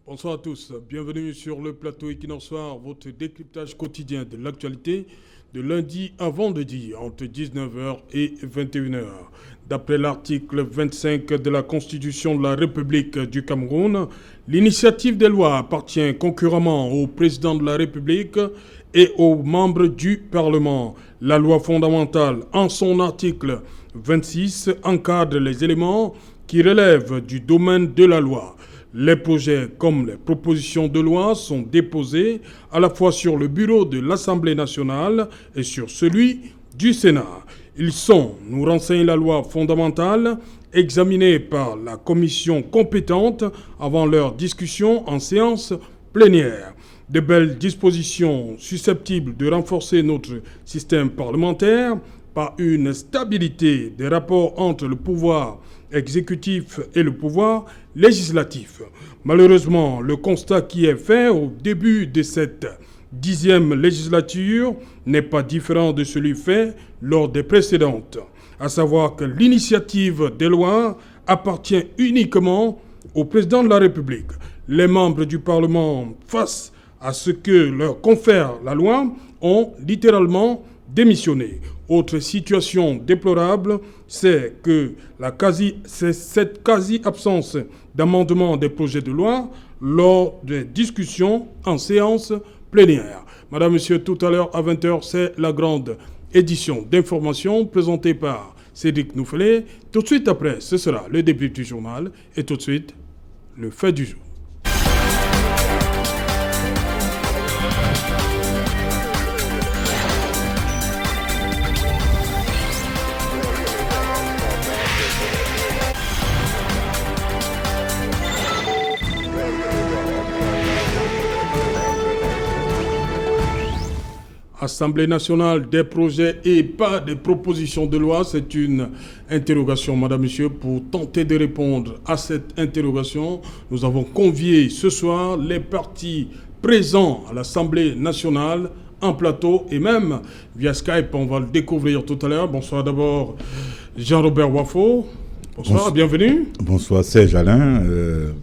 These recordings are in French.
Bonsoir à tous, bienvenue sur le plateau Equinox Soir, votre décryptage quotidien de l'actualité de lundi à vendredi entre 19h et 21h. D'après l'article 25 de la Constitution de la République du Cameroun, l'initiative des lois appartient concurremment au président de la République et aux membres du Parlement. La loi fondamentale, en son article 26, encadre les éléments qui relèvent du domaine de la loi. Les projets comme les propositions de loi sont déposés à la fois sur le bureau de l'Assemblée nationale et sur celui du Sénat. Ils sont, nous renseigne la loi fondamentale, examinés par la commission compétente avant leur discussion en séance plénière. De belles dispositions susceptibles de renforcer notre système parlementaire par une stabilité des rapports entre le pouvoir exécutif et le pouvoir législatif. Malheureusement, le constat qui est fait au début de cette 10e législature n'est pas différent de celui fait lors des précédentes, à savoir que l'initiative des lois appartient uniquement au président de la République. Les membres du Parlement, face à ce que leur confère la loi, ont littéralement démissionné. Autre situation déplorable, c'est cette quasi-absence d'amendement des projets de loi lors des discussions en séance plénière. Madame, Monsieur, tout à l'heure à 20h, c'est la grande édition d'information présentée par Cédric Noufelet. Tout de suite après, ce sera le début du journal et tout de suite, le fait du jour. Assemblée nationale, des projets et pas des propositions de loi, c'est une interrogation, madame, monsieur. Pour tenter de répondre à cette interrogation, nous avons convié ce soir les partis présents à l'Assemblée nationale en plateau et même via Skype. On va le découvrir tout à l'heure. Bonsoir d'abord Jean-Robert Wafo. Bonsoir, bienvenue. Bonsoir Serge Alain.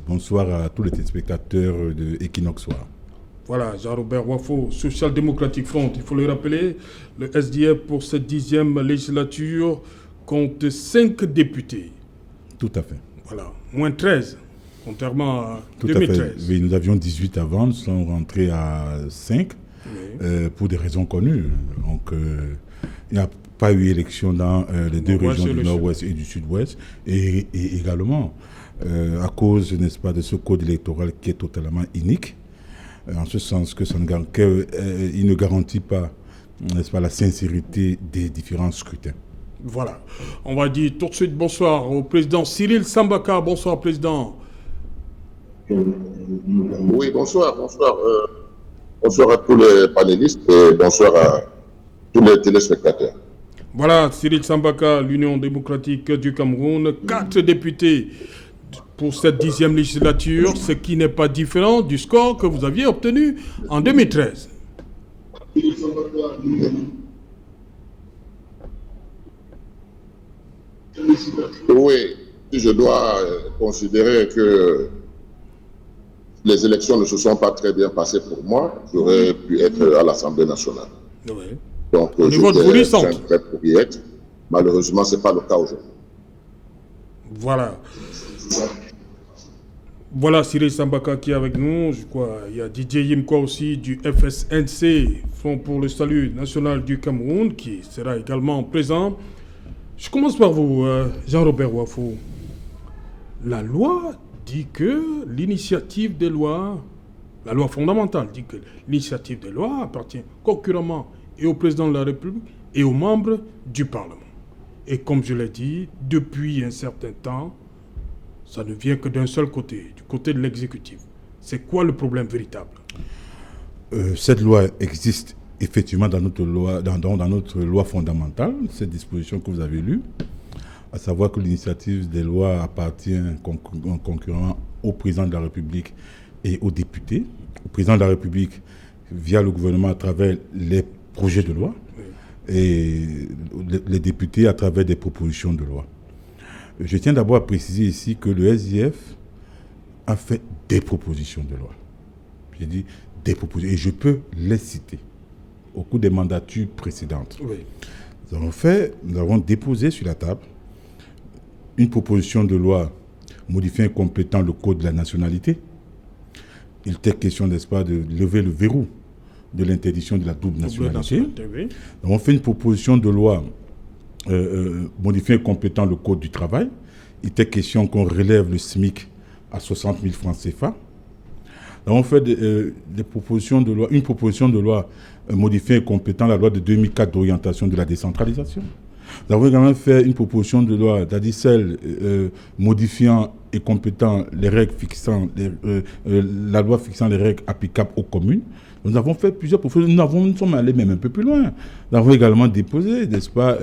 Bonsoir à tous les téléspectateurs de Equinox Soir. Voilà, Jean-Robert Wafo, Social Democratic Front, il faut le rappeler, le SDF pour cette 10e législature compte 5 députés. Tout à fait. Voilà, moins 13, contrairement à Tout 2013. à fait. Oui, nous avions 18 avant, nous sommes rentrés à 5 pour des raisons connues. Donc, il n'y a pas eu élection dans les deux régions du Nord-Ouest et du Sud-Ouest. Et également, à cause, n'est-ce pas, de ce code électoral qui est totalement inique. En ce sens que il ne garantit pas, n'est-ce pas, la sincérité des différents scrutins. Voilà. On va dire tout de suite bonsoir au président Cyril Sambaka. Bonsoir, président. Oui, bonsoir. Bonsoir à tous les panélistes et bonsoir à tous les téléspectateurs. Voilà, Cyril Sambaka, l'Union démocratique du Cameroun, 4 députés pour cette 10e législature, ce qui n'est pas différent du score que vous aviez obtenu en 2013. Oui, je dois considérer que les élections ne se sont pas très bien passées pour moi. J'aurais pu être à l'Assemblée nationale. Oui. Donc, j'étais prêt pour y être. Malheureusement, ce n'est pas le cas aujourd'hui. Voilà. Voilà Cyril Sambaka qui est avec nous. Je crois il y a Didier Yimkwa aussi du FSNC, Front pour le Salut National du Cameroun, qui sera également présent. Je commence par vous, Jean-Robert Wafo. La loi dit que l'initiative des lois, la loi fondamentale dit que l'initiative des lois appartient concurremment et au président de la République et aux membres du Parlement. Et comme je l'ai dit, depuis un certain temps, ça ne vient que d'un seul côté, du côté de l'exécutif. C'est quoi le problème véritable? Cette loi existe effectivement dans notre loi fondamentale, cette disposition que vous avez lue, à savoir que l'initiative des lois appartient concurremment au président de la République et aux députés. Au président de la République via le gouvernement à travers les projets de loi et les députés à travers des propositions de loi. Je tiens d'abord à préciser ici que le SDF a fait des propositions de loi. J'ai dit des propositions, et je peux les citer au cours des mandatures précédentes. Oui. Nous avons déposé sur la table une proposition de loi modifiant et complétant le code de la nationalité. Il était question, n'est-ce pas, de lever le verrou de l'interdiction de la double nationalité. Oui. Nous avons fait une proposition de loi modifiant et complétant le code du travail. Il était question qu'on relève le SMIC à 60 000 francs CFA. Nous avons fait une proposition de loi modifiant et complétant la loi de 2004 d'orientation de la décentralisation. Nous avons également fait une proposition de loi d'Adicel modifiant et complétant les règles fixant la loi fixant les règles applicables aux communes. Nous avons fait plusieurs propositions. Nous sommes allés même un peu plus loin. Nous avons également déposé, n'est-ce pas,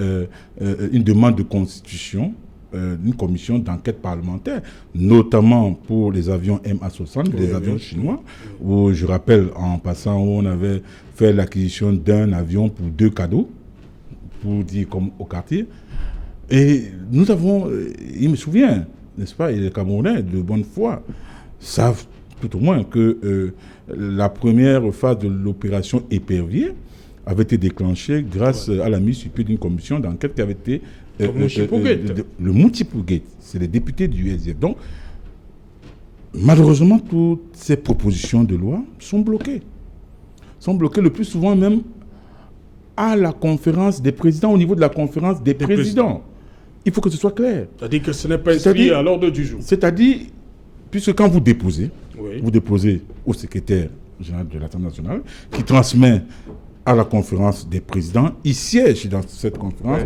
une demande de constitution d'une commission d'enquête parlementaire, notamment pour les avions MA60, les avions chinois, où je rappelle en passant où on avait fait l'acquisition d'un avion pour 2 cadeaux, pour dire comme au quartier. Et nous avons, il me souvient, n'est-ce pas, et les Camerounais de bonne foi savent tout au moins que la première phase de l'opération Épervier avait été déclenchée grâce à la mise sur pied d'une commission d'enquête qui avait été le Moutipouguet. C'est les députés du USF. Donc, malheureusement, toutes ces propositions de loi sont bloquées. Sont bloquées le plus souvent même à la conférence des présidents, au niveau de la conférence des présidents. Il faut que ce soit clair. C'est-à-dire que ce n'est pas inscrit à l'ordre du jour. C'est-à-dire, puisque quand vous déposez au secrétaire général de l'Assemblée nationale, qui transmet à la conférence des présidents, il siège dans cette conférence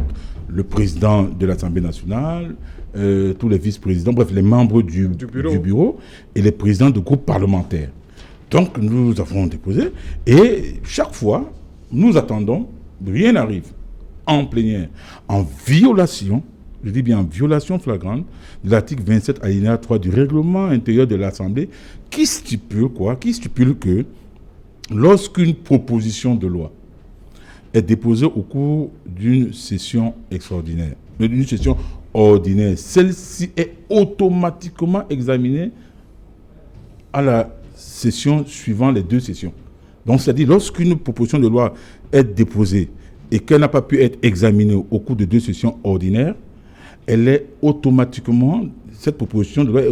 le président de l'Assemblée nationale, tous les vice-présidents, bref, les membres du bureau et les présidents de groupes parlementaires. Donc, nous avons déposé et chaque fois, nous attendons, rien n'arrive en plénière, en violation, je dis bien en violation flagrante, de l'article 27 alinéa 3 du règlement intérieur de l'Assemblée qui stipule que lorsqu'une proposition de loi est déposée au cours d'une session extraordinaire, d'une session ordinaire, celle-ci est automatiquement examinée à la session suivant les 2 sessions. Donc, c'est-à-dire, lorsqu'une proposition de loi est déposée et qu'elle n'a pas pu être examinée au cours de 2 sessions ordinaires, elle est automatiquement, cette proposition de loi est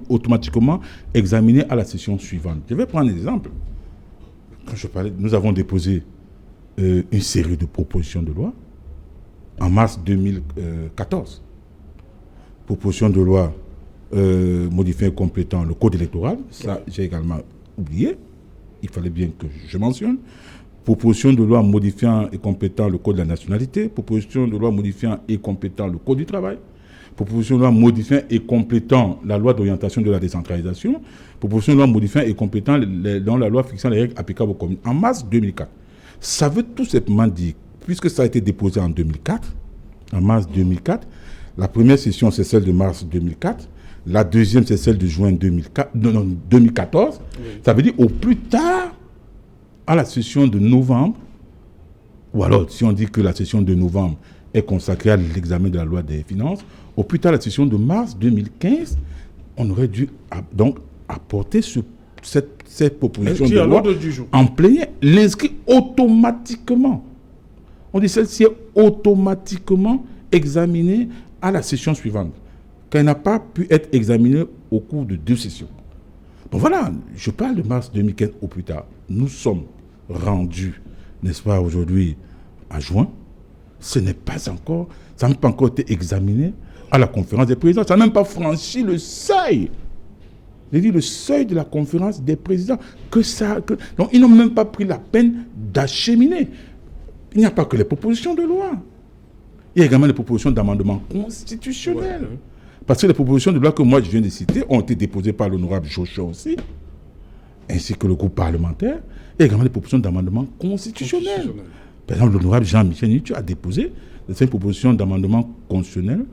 automatiquement examinée à la session suivante. Je vais prendre un exemple. Quand je parlais, nous avons déposé une série de propositions de loi en mars 2014. Proposition de loi modifiant et complétant le code électoral, ça j'ai également oublié, il fallait bien que je mentionne. Proposition de loi modifiant et complétant le code de la nationalité, proposition de loi modifiant et complétant le code du travail, proposition de loi modifiant et complétant la loi d'orientation de la décentralisation, proposition de loi modifiant et complétant dans la loi fixant les règles applicables aux communes en mars 2004. Ça veut tout simplement dire, puisque ça a été déposé en 2004, en mars 2004, la première session c'est celle de mars 2004, la deuxième c'est celle de juin 2014, ça veut dire au plus tard, à la session de novembre, ou alors si on dit que la session de novembre est consacrée à l'examen de la loi des finances, au plus tard la session de mars 2015, on aurait dû donc apporter cette proposition de loi en plénière, l'inscrit automatiquement. On dit celle-ci est automatiquement examinée à la session suivante, car elle n'a pas pu être examinée au cours de 2 sessions. Bon voilà, je parle de mars 2015 au plus tard. Nous sommes rendus, n'est-ce pas, aujourd'hui à juin. Ce n'est pas encore, ça n'a pas encore été examiné à la conférence des présidents. Ça n'a même pas franchi le seuil. J'ai dit le seuil de la conférence des présidents. Donc ils n'ont même pas pris la peine d'acheminer. Il n'y a pas que les propositions de loi. Il y a également les propositions d'amendement constitutionnel. Parce que les propositions de loi que moi je viens de citer ont été déposées par l'honorable Joshua aussi, ainsi que le groupe parlementaire. Il y a également des propositions d'amendement constitutionnel. Par exemple, l'honorable Jean-Michel Nitu a déposé une proposition d'amendement constitutionnel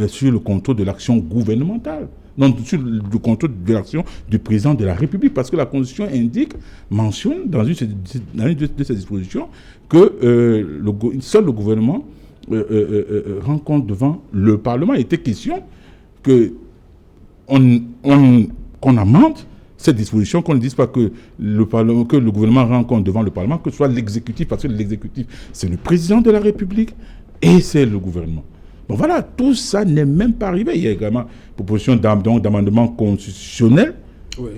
sur le contrôle de l'action gouvernementale. Non, sur le contrôle de l'action du président de la République, parce que la Constitution mentionne dans une de ces dispositions que seul le gouvernement rend compte devant le Parlement. Il était question qu'on qu'on amende cette disposition, qu'on ne dise pas que le gouvernement rend compte devant le Parlement, que ce soit l'exécutif, parce que l'exécutif, c'est le président de la République et c'est le gouvernement. Bon voilà, tout ça n'est même pas arrivé. Il y a également une proposition d'amendement constitutionnel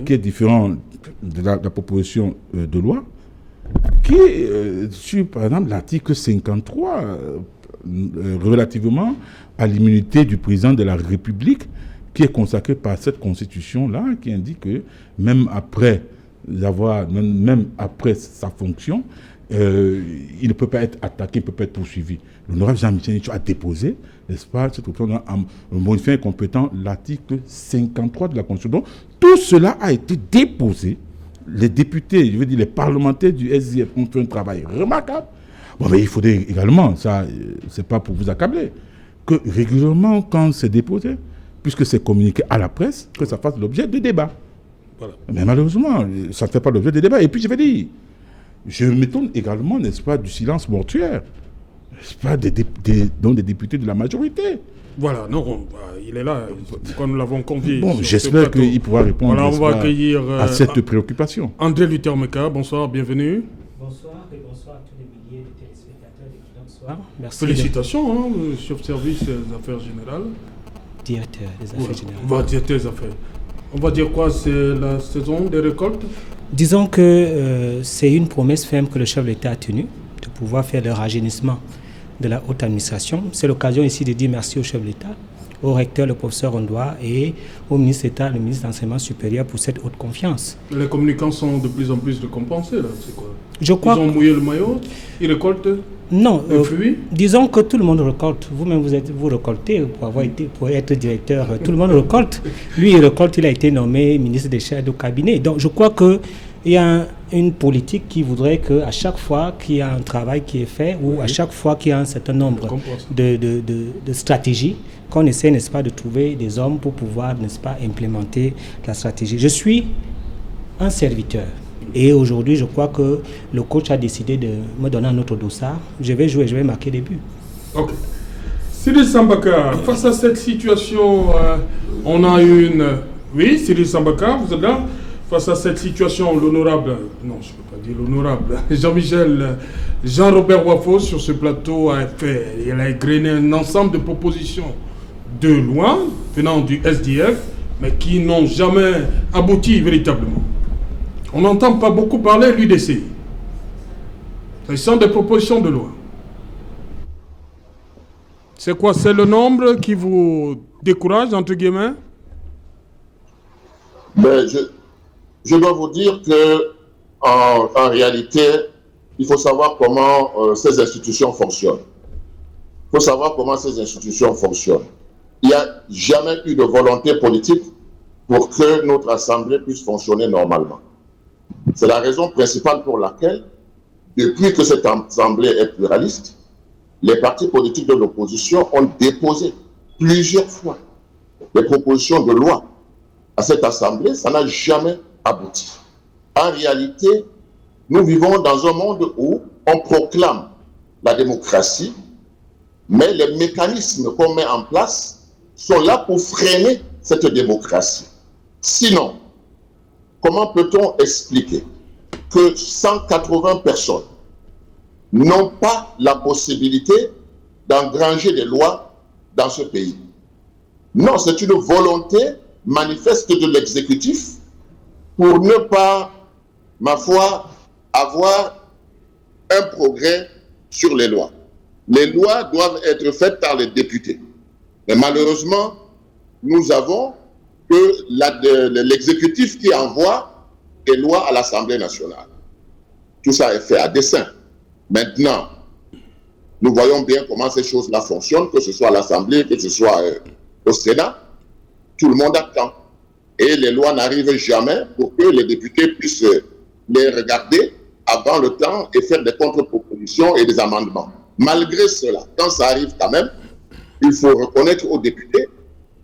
qui est différent de la proposition de loi, qui est sur, par exemple, l'article 53, relativement à l'immunité du président de la République, qui est consacré par cette constitution-là, qui indique que même après sa fonction, il ne peut pas être attaqué, il ne peut pas être poursuivi. L'honorable Jean-Michel Nicho a déposé, n'est-ce pas, cette option en modifiant incompétent l'article 53 de la Constitution. Donc, tout cela a été déposé. Les députés, je veux dire les parlementaires du SDF ont fait un travail remarquable. Bon, mais il faudrait également, ça, c'est pas pour vous accabler, que régulièrement, quand c'est déposé, puisque c'est communiqué à la presse, que ça fasse l'objet de débats. Voilà. Mais malheureusement, ça ne fait pas l'objet de débats. Et puis, je vais dire, je m'étonne également, n'est-ce pas, du silence mortuaire, n'est-ce pas, des députés de la majorité. Voilà, non, il est là, quand nous l'avons convié. Bon, j'espère qu'il pourra répondre on va accueillir, à cette préoccupation. André Luther Meka, bonsoir, bienvenue. Bonsoir et bonsoir à tous les milliers de téléspectateurs d'Equinox Soir. Merci. Félicitations, chef service des affaires générales. Directeur des affaires générales. Directeur des affaires. On va dire quoi, c'est la saison des récoltes? Disons que c'est une promesse ferme que le chef de l'État a tenue, de pouvoir faire le rajeunissement de la haute administration. C'est l'occasion ici de dire merci au chef de l'État, au recteur, le professeur Ondoa, et au ministre d'État, le ministre de l'Enseignement supérieur pour cette haute confiance. Les communicants sont de plus en plus récompensés, là, c'est quoi? Ils ont mouillé le maillot, ils récoltent. Non, fruits. Disons que tout le monde récolte. Vous-même, vous récoltez pour être directeur. Tout le monde récolte. Lui, il récolte, il a été nommé ministre des Chefs de cabinet. Donc, je crois qu'il y a une politique qui voudrait qu'à chaque fois qu'il y a un travail qui est fait, ou à chaque fois qu'il y a un certain nombre de stratégies, qu'on essaie, n'est-ce pas, de trouver des hommes pour pouvoir, n'est-ce pas, implémenter la stratégie. Je suis un serviteur. Et aujourd'hui, je crois que le coach a décidé de me donner un autre dossard. Je vais jouer, je vais marquer des buts. Ok. Cyril Sambaka, face à cette situation, on a une... Oui, Cyril Sambaka, vous êtes là? Face à cette situation, l'honorable... Non, je ne peux pas dire l'honorable. Jean-Robert Wafo, sur ce plateau, il a égrené un ensemble de propositions de loi venant du SDF, mais qui n'ont jamais abouti véritablement. On n'entend pas beaucoup parler de l'UDC. Ce sont des propositions de loi. C'est quoi? C'est le nombre qui vous décourage, entre guillemets? Ben, je dois vous dire que en réalité, il faut savoir comment ces institutions fonctionnent. Il faut savoir comment ces institutions fonctionnent. Il n'y a jamais eu de volonté politique pour que notre Assemblée puisse fonctionner normalement. C'est la raison principale pour laquelle, depuis que cette Assemblée est pluraliste, les partis politiques de l'opposition ont déposé plusieurs fois des propositions de loi à cette Assemblée. Ça n'a jamais abouti. En réalité, nous vivons dans un monde où on proclame la démocratie, mais les mécanismes qu'on met en place sont là pour freiner cette démocratie. Sinon, comment peut-on expliquer que 180 personnes n'ont pas la possibilité d'engranger des lois dans ce pays? Non, c'est une volonté manifeste de l'exécutif pour ne pas, ma foi, avoir un progrès sur les lois. Les lois doivent être faites par les députés. Mais malheureusement, nous avons que l'exécutif qui envoie des lois à l'Assemblée nationale. Tout ça est fait à dessein. Maintenant, nous voyons bien comment ces choses-là fonctionnent, que ce soit à l'Assemblée, que ce soit au Sénat. Tout le monde attend. Et les lois n'arrivent jamais pour que les députés puissent les regarder avant le temps et faire des contre-propositions et des amendements. Malgré cela, quand ça arrive quand même, il faut reconnaître aux députés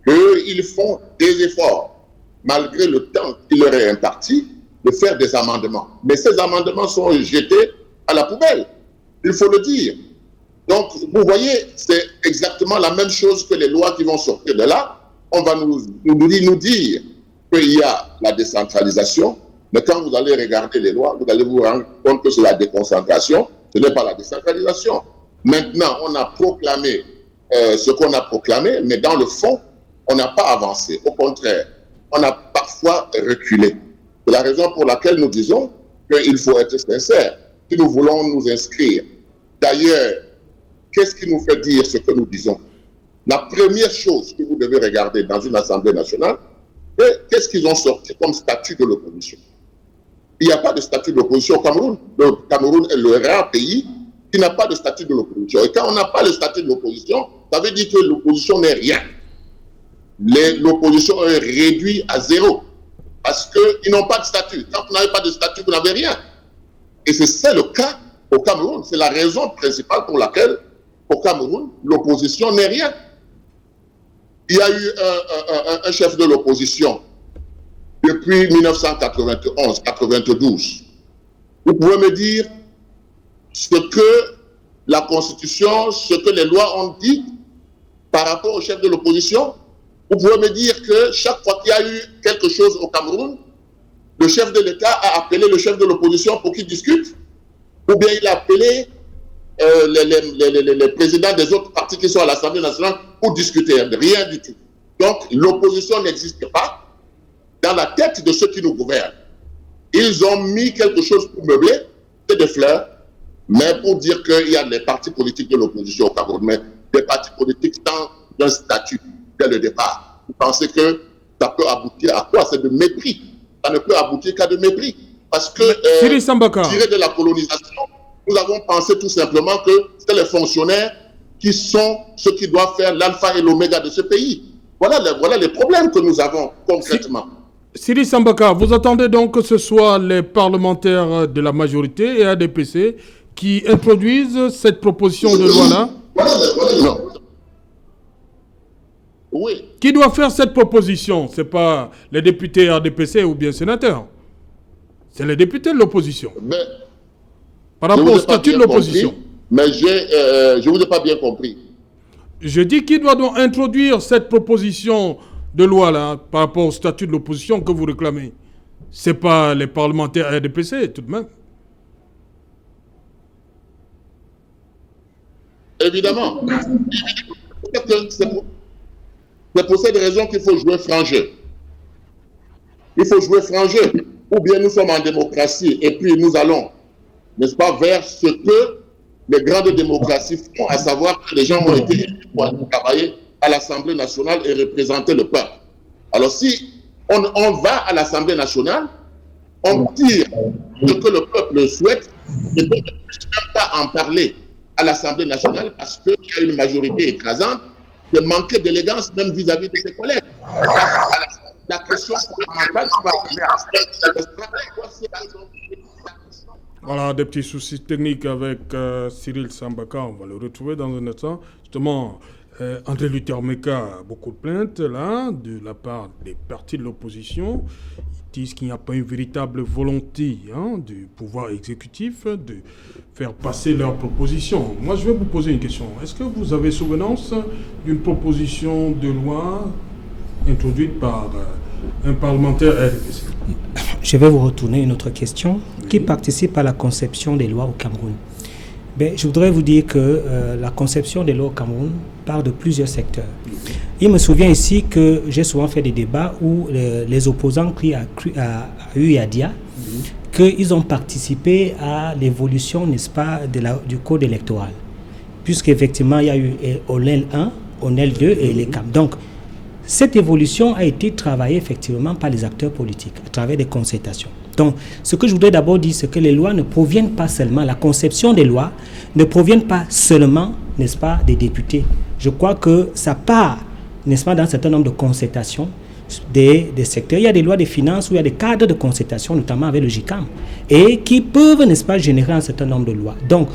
qu'ils font des efforts, malgré le temps qui leur est imparti, de faire des amendements. Mais ces amendements sont jetés à la poubelle, il faut le dire. Donc, vous voyez, c'est exactement la même chose que les lois qui vont sortir de là. On va nous dire que qu'il y a la décentralisation, mais quand vous allez regarder les lois, vous allez vous rendre compte que c'est la déconcentration, ce n'est pas la décentralisation. Maintenant, on a proclamé ce qu'on a proclamé, mais dans le fond, on n'a pas avancé. Au contraire, on a parfois reculé. C'est la raison pour laquelle nous disons qu'il faut être sincère. Si nous voulons nous inscrire. D'ailleurs, qu'est-ce qui nous fait dire ce que nous disons? La première chose que vous devez regarder dans une Assemblée nationale, c'est qu'est-ce qu'ils ont sorti comme statut de l'opposition. Il n'y a pas de statut de l'opposition au Cameroun. Le Cameroun est le rare pays qui n'a pas de statut de l'opposition. Et quand on n'a pas le statut de l'opposition, ça veut dire que l'opposition n'est rien. L'opposition est réduite à zéro. Parce qu'ils n'ont pas de statut. Quand vous n'avez pas de statut, vous n'avez rien. Et c'est le cas au Cameroun. C'est la raison principale pour laquelle, au Cameroun, l'opposition n'est rien. Il y a eu un chef de l'opposition depuis 1991-92. Vous pouvez me dire ce que la Constitution, ce que les lois ont dit par rapport au chef de l'opposition? Vous pouvez me dire que chaque fois qu'il y a eu quelque chose au Cameroun, le chef de l'État a appelé le chef de l'opposition pour qu'il discute? Ou bien il a appelé les présidents des autres partis qui sont à l'Assemblée nationale pour discuter? Rien du tout. Donc, l'opposition n'existe pas dans la tête de ceux qui nous gouvernent. Ils ont mis quelque chose pour meubler, c'est des fleurs, mais pour dire qu'il y a des partis politiques de l'opposition au Cameroun, mais des partis politiques sans un statut dès le départ. Vous pensez que ça peut aboutir à quoi? C'est de mépris. Ça ne peut aboutir qu'à de mépris. Parce que, tiré de la colonisation, nous avons pensé tout simplement que c'est les fonctionnaires qui sont ceux qui doivent faire l'alpha et l'oméga de ce pays. Voilà les problèmes que nous avons concrètement. Siri Sambaka, vous attendez donc que ce soit les parlementaires de la majorité et ADPC qui introduisent cette proposition de loi-là? Non. Oui. Qui doit faire cette proposition? Ce n'est pas les députés ADPC ou bien sénateurs. C'est les députés de l'opposition. Par rapport au statut de l'opposition. Mais je ne vous ai pas bien compris. Je dis qui doit donc introduire cette proposition de loi-là par rapport au statut de l'opposition que vous réclamez? Ce n'est pas les parlementaires RDPC, tout de même. Évidemment. C'est pour cette raison qu'il faut jouer franc jeu. Il faut jouer franc jeu. Ou bien nous sommes en démocratie et puis nous allons, n'est-ce pas, vers ce que les grandes démocraties font, à savoir que les gens ont été élus pour travailler à l'Assemblée nationale et représenter le peuple. Alors si on va à l'Assemblée nationale, on tire ce que le peuple souhaite et on ne peut même pas en parler à l'Assemblée nationale parce qu'il y a une majorité écrasante de manquer d'élégance même vis-à-vis de ses collègues. La question fondamentale qui va Voilà, des petits soucis techniques avec Cyril Sambaka, on va le retrouver dans un instant. Justement, André Luther Meka a beaucoup de plaintes là, de la part des partis de l'opposition. Ils disent qu'il n'y a pas une véritable volonté du pouvoir exécutif de faire passer leurs propositions. Moi, je vais vous poser une question. Est-ce que vous avez souvenance d'une proposition de loi introduite par un parlementaire RDPC? Je vais vous retourner une autre question. Qui participe à la conception des lois au Cameroun? Je voudrais vous dire que la conception des lois au Cameroun part de plusieurs secteurs. Il me souvient ici que j'ai souvent fait des débats où les opposants crient à UADIA qu'ils ont participé à l'évolution, n'est-ce pas, du code électoral. Puisqu'effectivement, il y a eu ONEL 1, ONEL 2 et les CAM. Donc, cette évolution a été travaillée effectivement par les acteurs politiques à travers des concertations. Donc, ce que je voudrais d'abord dire, c'est que les lois ne proviennent pas seulement, la conception des lois ne proviennent pas seulement, n'est-ce pas, des députés. Je crois que ça part, n'est-ce pas, dans un certain nombre de concertations des secteurs. Il y a des lois des finances où il y a des cadres de concertation, notamment avec le GICAM, et qui peuvent, n'est-ce pas, générer un certain nombre de lois. Donc,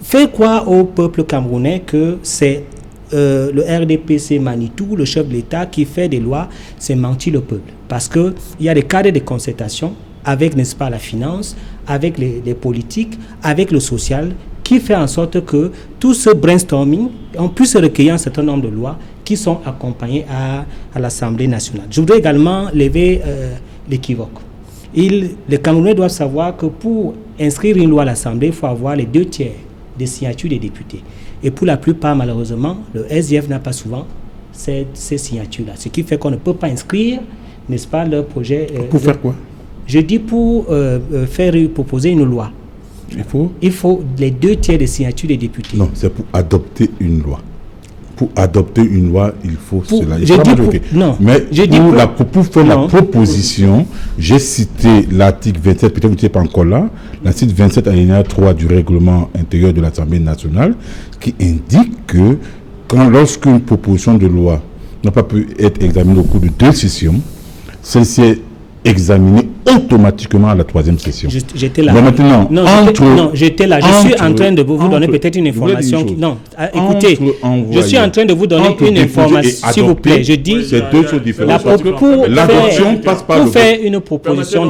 faire croire au peuple camerounais que c'est le RDPC Manitou, le chef de l'État, qui fait des lois, c'est mentir le peuple. Parce qu'il y a des cadres de concertation avec, n'est-ce pas, la finance, avec les politiques, avec le social, qui fait en sorte que tout ce brainstorming, on puisse recueillir un certain nombre de lois qui sont accompagnés à l'Assemblée nationale. Je voudrais également lever l'équivoque. Les Camerounais doivent savoir que pour inscrire une loi à l'Assemblée, il faut avoir les 2/3 des signatures des députés. Et pour la plupart, malheureusement, le SDF n'a pas souvent ces signatures-là. Ce qui fait qu'on ne peut pas inscrire, n'est-ce pas, leur projet. Pour faire quoi? Je dis pour proposer une loi. Il faut les 2/3 des signatures des députés. Non, c'est pour adopter une loi. Pour adopter une loi, il faut cela. Pour faire la proposition, j'ai cité l'article 27, peut-être que vous n'étiez pas encore là, l'article 27 alinéa 3 du règlement intérieur de l'Assemblée nationale, qui indique que lorsqu'une proposition de loi n'a pas pu être examinée au cours de 2 sessions, celle-ci est examiné automatiquement à la 3e session. J'étais là. Mais maintenant, j'étais là. Je suis en train de vous donner peut-être une information. Écoutez, je suis en train de vous donner une information, s'il vous plaît. Je dis, c'est 2 choses différentes. L'adoption passe par pour faire une proposition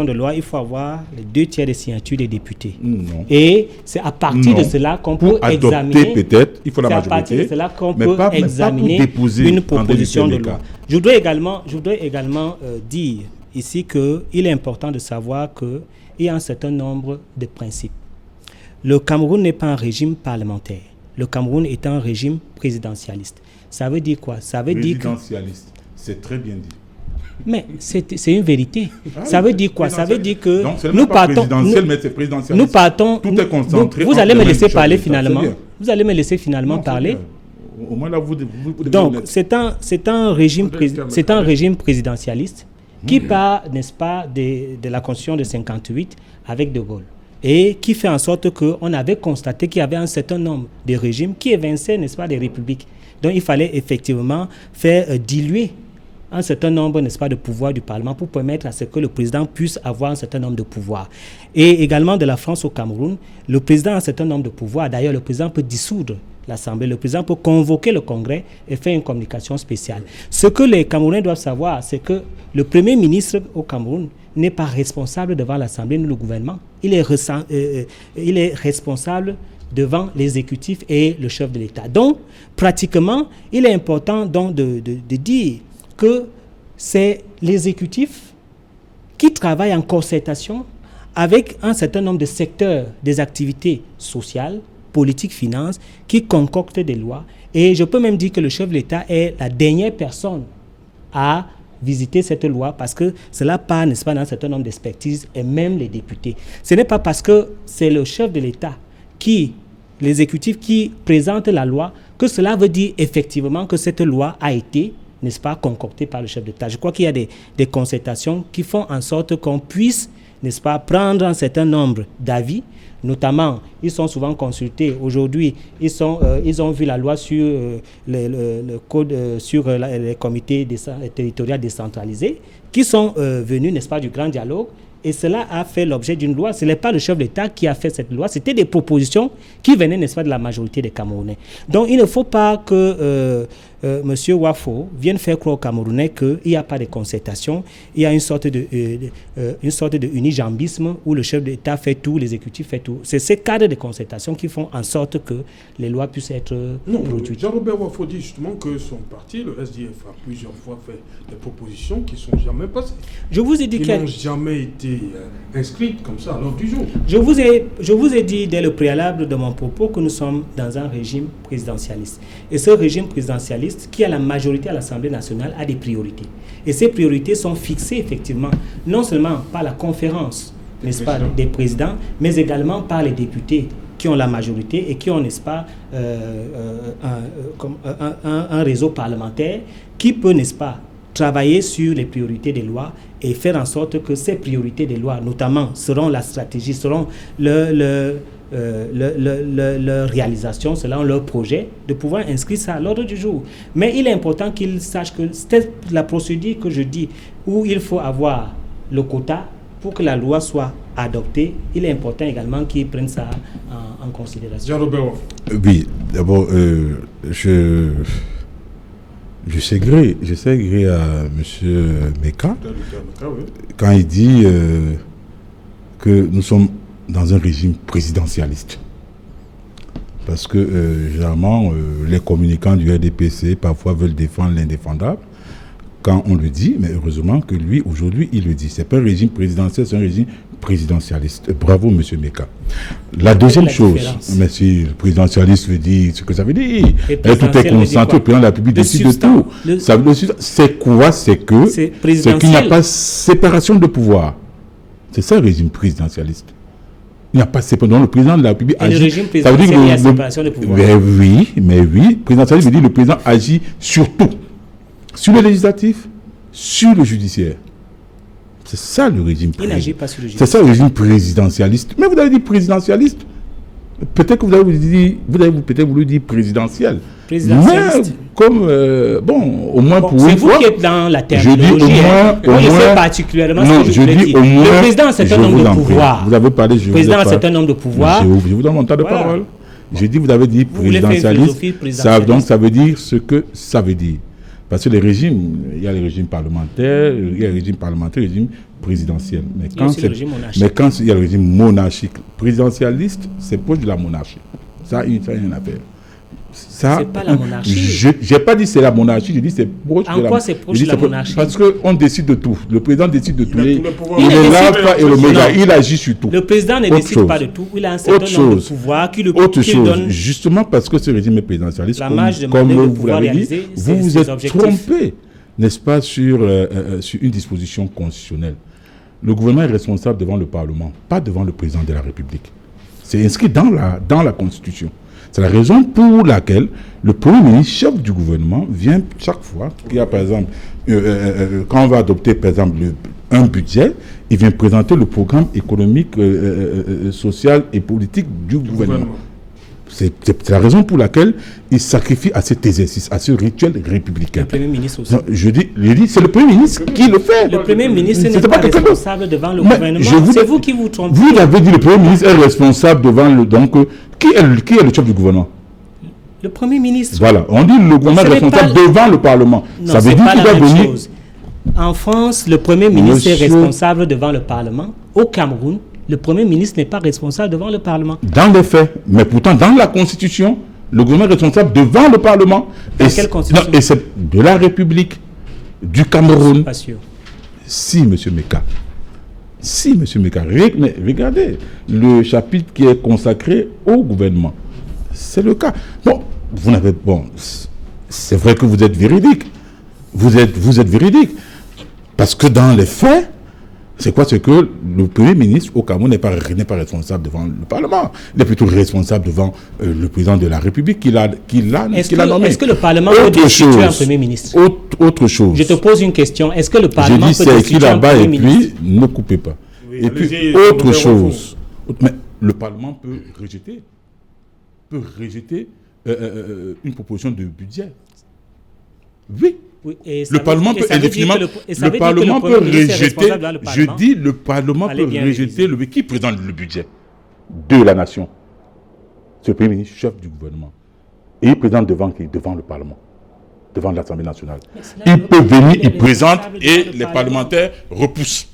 de loi, il faut avoir les 2/3 des signatures des députés. Non. Et c'est à partir de cela qu'on peut examiner. Peut-être, il faut la majorité. C'est à partir de cela qu'on peut examiner une proposition de loi. Je voudrais également dire ici qu'il est important de savoir qu'il y a un certain nombre de principes. Le Cameroun n'est pas un régime parlementaire. Le Cameroun est un régime présidentialiste. Ça veut dire quoi? Ça veut dire présidentialiste, c'est très bien dit. Mais c'est une vérité. Ça veut dire quoi? Ça veut dire que nous partons. Mais c'est présidentialiste. Nous partons. Tout est concentré. Vous allez me laisser parler finalement. Vous allez me laisser finalement parler. Au moins là, donc, c'est un régime présidentialiste qui part, n'est-ce pas, de la Constitution de 58 avec De Gaulle et qui fait en sorte qu'on avait constaté qu'il y avait un certain nombre de régimes qui évinçaient, n'est-ce pas, des républiques. Donc, il fallait effectivement faire diluer un certain nombre, n'est-ce pas, de pouvoirs du Parlement pour permettre à ce que le président puisse avoir un certain nombre de pouvoirs. Et également de la France au Cameroun, le président a un certain nombre de pouvoirs. D'ailleurs, le président peut dissoudre l'Assemblée, le président peut convoquer le Congrès et faire une communication spéciale. Ce que les Camerounais doivent savoir, c'est que le Premier ministre au Cameroun n'est pas responsable devant l'Assemblée ni le gouvernement. Il est responsable devant l'exécutif et le chef de l'État. Donc, pratiquement, il est important donc de dire que c'est l'exécutif qui travaille en concertation avec un certain nombre de secteurs des activités sociales, politique, finance, qui concocte des lois. Et je peux même dire que le chef de l'État est la dernière personne à visiter cette loi parce que cela part, n'est-ce pas, dans un certain nombre d'expertises et même les députés. Ce n'est pas parce que c'est le chef de l'État l'exécutif qui présente la loi que cela veut dire effectivement que cette loi a été, n'est-ce pas, concoctée par le chef d'État. Je crois qu'il y a des concertations qui font en sorte qu'on puisse, n'est-ce pas, prendre un certain nombre d'avis. Notamment, ils sont souvent consultés. Aujourd'hui, ils ont vu la loi sur le code sur les comités territoriaux décentralisés qui sont venus, n'est-ce pas, du grand dialogue. Et cela a fait l'objet d'une loi. Ce n'est pas le chef de l'État qui a fait cette loi. C'était des propositions qui venaient, n'est-ce pas, de la majorité des Camerounais. Donc, il ne faut pas que M. Wafo vienne faire croire aux Camerounais qu'il n'y a pas de concertation. Il y a une sorte de unijambisme où le chef de l'État fait tout, l'exécutif fait tout. C'est ces cadres de concertation qui font en sorte que les lois puissent être produites. Jean-Robert Wafo dit justement que son parti, le SDF, a plusieurs fois fait des propositions qui ne sont jamais passées. Je vous ai dit qui n'ont jamais été inscrites comme ça à l'ordre du jour. Je vous ai dit dès le préalable de mon propos que nous sommes dans un régime présidentialiste. Et ce régime présidentialiste, qui a la majorité à l'Assemblée nationale, a des priorités. Et ces priorités sont fixées effectivement, non seulement par la conférence, n'est-ce pas, des présidents, mais également par les députés qui ont la majorité et qui ont, n'est-ce pas, un réseau parlementaire qui peut, n'est-ce pas, travailler sur les priorités des lois et faire en sorte que ces priorités des lois, notamment, seront la stratégie, seront leur réalisation, selon leur projet, de pouvoir inscrire ça à l'ordre du jour. Mais il est important qu'ils sachent que c'est la procédure que je dis, où il faut avoir le quota pour que la loi soit adoptée. Il est important également qu'ils prennent ça en considération. Jean-Robert. Oui, d'abord, je sais gré à M. Meka quand il dit que nous sommes dans un régime présidentialiste. Parce que, généralement, les communicants du RDPC, parfois, veulent défendre l'indéfendable. Quand on le dit, mais heureusement que lui, aujourd'hui, il le dit. Ce n'est pas un régime présidentiel, c'est un régime présidentialiste. Bravo, M. Meka. La deuxième chose, mais si le présidentialiste veut dire ce que ça veut dire, tout est concentré, le président de la République décide de tout. C'est quoi? C'est qu'il n'y a pas séparation de pouvoir. C'est ça le régime présidentialiste. Il n'y a pas de séparation. Le président de la République agit. Le régime présidentiel, il y a séparation de pouvoir. Mais oui, présidentialiste veut dire le président agit sur tout. Sur le législatif, sur le judiciaire. C'est ça le régime présidentialiste. Il n'agit pas sur le judiciaire. C'est ça le régime présidentialiste. Mais vous avez dit présidentialiste. Peut-être que vous avez peut-être voulu dire présidentiel. Présidentialiste. Mais comme, au moins pour une fois. C'est vous qui êtes dans la terminologie. Je dis au moins. Particulièrement non, je dis au moins. Le président, c'est un homme de pouvoir. Vous avez parlé, le président, c'est un homme de pouvoir. Je vous donne mon temps de parole. J'ai dit, vous avez dit présidentialiste. Donc, ça veut dire ce que ça veut dire. Parce que les régimes, il y a les régimes parlementaires, il y a les régimes parlementaires, les régimes présidentiels. Mais quand il y a le régime monarchique, présidentialiste, c'est proche de la monarchie. Ça, il n'y a rien à faire. Ça, c'est pas la monarchie. Je n'ai pas dit c'est la monarchie, je dis c'est proche de la monarchie. En quoi c'est proche de la monarchie? Parce qu'on décide de tout. Le président décide de tout. Il est l'alpha et l'oméga. Il agit sur tout. Le président ne décide pas de tout. Il a un certain nombre de pouvoirs qui le donne. Justement parce que ce régime est présidentialiste, comme vous l'avez dit, vous vous êtes trompé, n'est-ce pas, sur une disposition constitutionnelle. Le gouvernement est responsable devant le Parlement, pas devant le président de la République. C'est inscrit dans la Constitution. C'est la raison pour laquelle le Premier ministre, chef du gouvernement, vient chaque fois qu'il y a, par exemple, quand on va adopter, par exemple, un budget, il vient présenter le programme économique, social et politique du gouvernement. C'est la raison pour laquelle il sacrifie à cet exercice, à ce rituel républicain. Le Premier ministre aussi. Non, je dis, c'est le Premier ministre qui le fait. Le Premier ministre n'est pas responsable devant le gouvernement. C'est vous qui vous trompez. Vous avez dit le Premier ministre est responsable devant le... Donc, qui est le chef du gouvernement? Le Premier ministre. Voilà, on dit le gouvernement est responsable devant le Parlement. Non, ça veut dire qu'il doit venir... En France, le Premier ministre est responsable devant le Parlement. Au Cameroun, le Premier ministre n'est pas responsable devant le Parlement. Dans les faits, mais pourtant dans la Constitution, le gouvernement est responsable devant le Parlement. Dans quelle Constitution? Et c'est de la République du Cameroun. Je suis pas sûr. Si, M. Meka. Si, M. Meka. Mais regardez le chapitre qui est consacré au gouvernement. C'est le cas. C'est vrai que vous êtes véridique. Vous êtes véridique. Parce que dans les faits, c'est quoi? C'est que le Premier ministre au Cameroun n'est pas responsable devant le Parlement. Il est plutôt responsable devant le président de la République qu'il a nommé. Est-ce que le Parlement peut destituer un Premier ministre? Autre chose. Je te pose une question. Est-ce que le Parlement peut destituer un Premier ministre? Et puis, ne coupez pas. Oui, et puis, autre chose. Mais le Parlement peut rejeter une proposition de budget. Oui. Oui, le Parlement peut indéfiniment. Le Parlement peut rejeter. Je dis le Parlement peut rejeter qui présente le budget de la nation. C'est le Premier ministre, chef du gouvernement. Et il présente devant le Parlement, devant l'Assemblée nationale. Il peut venir, il présente et les parlementaires repoussent.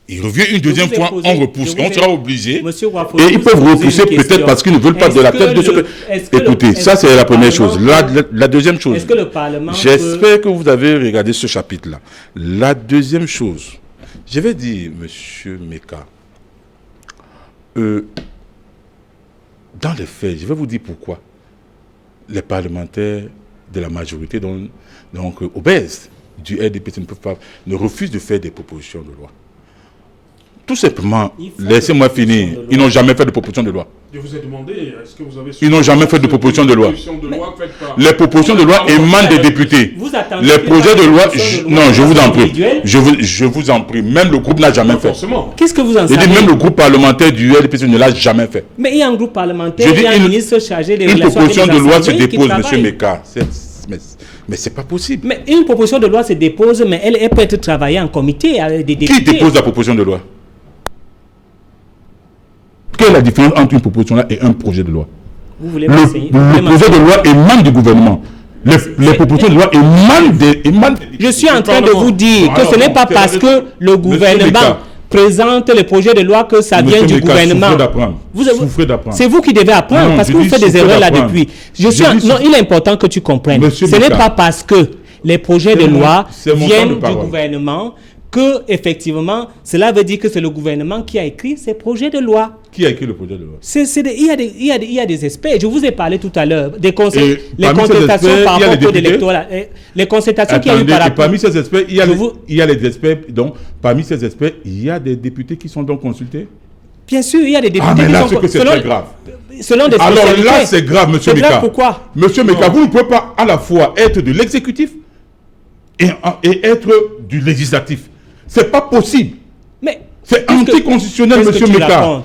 Il revient une deuxième fois, on repousse. On sera obligé. Et ils peuvent repousser peut-être parce qu'ils ne veulent pas de la tête de ce... Écoutez, ça c'est la première chose. La deuxième chose. J'espère que vous avez regardé ce chapitre-là. La deuxième chose. Je vais dire, M. Meka, dans les faits, je vais vous dire pourquoi les parlementaires de la majorité, donc obèses du RDPC ne refusent de faire des propositions de loi. Tout simplement, laissez-moi finir. Ils n'ont jamais fait de proposition de loi. Je vous ai demandé, est-ce que vous avez... Ils n'ont jamais fait de proposition de loi. Les propositions de loi émanent des députés. Les projets de loi... Non, je vous en prie. Je vous en prie. Même le groupe n'a jamais fait. Qu'est-ce que vous en savez? Je dis même le groupe parlementaire du RDPC ne l'a jamais fait. Mais il y a un groupe parlementaire, il y a un ministre chargé des relations avec les assemblées. Une proposition de loi se dépose, M. Meka. Mais c'est pas possible. Mais une proposition de loi se dépose, mais elle peut être travaillée en comité avec des députés. Qui dépose la proposition de loi? Quelle est la différence entre une proposition de loi et un projet de loi? Le projet de loi émane du gouvernement. Les propositions de loi émanent des... Je suis en train de vous dire que ce n'est pas parce que le gouvernement... présente les projets de loi que ça vient du gouvernement. Souffrez d'apprendre. C'est vous qui devez apprendre parce que vous faites des erreurs là depuis. Non, il est important que tu comprennes. Ce n'est pas parce que les projets de loi viennent du gouvernement que, effectivement, cela veut dire que c'est le gouvernement qui a écrit ces projets de loi. Qui a écrit le projet de loi? Il y a des experts. Je vous ai parlé tout à l'heure des les consultations par rapport au code électoral. Les consultations qu'il y a eu par rapport... Parmi ces experts, il y a les experts. Donc, parmi ces experts, il y a des députés qui sont donc consultés? Bien sûr, il y a des députés qui sont consultés. C'est très grave. Selon des alors là, c'est grave, monsieur Meka. Pourquoi? Monsieur Meka, vous ne pouvez pas à la fois être de l'exécutif et être du législatif. C'est pas possible. Mais c'est anticonstitutionnel, monsieur Meka.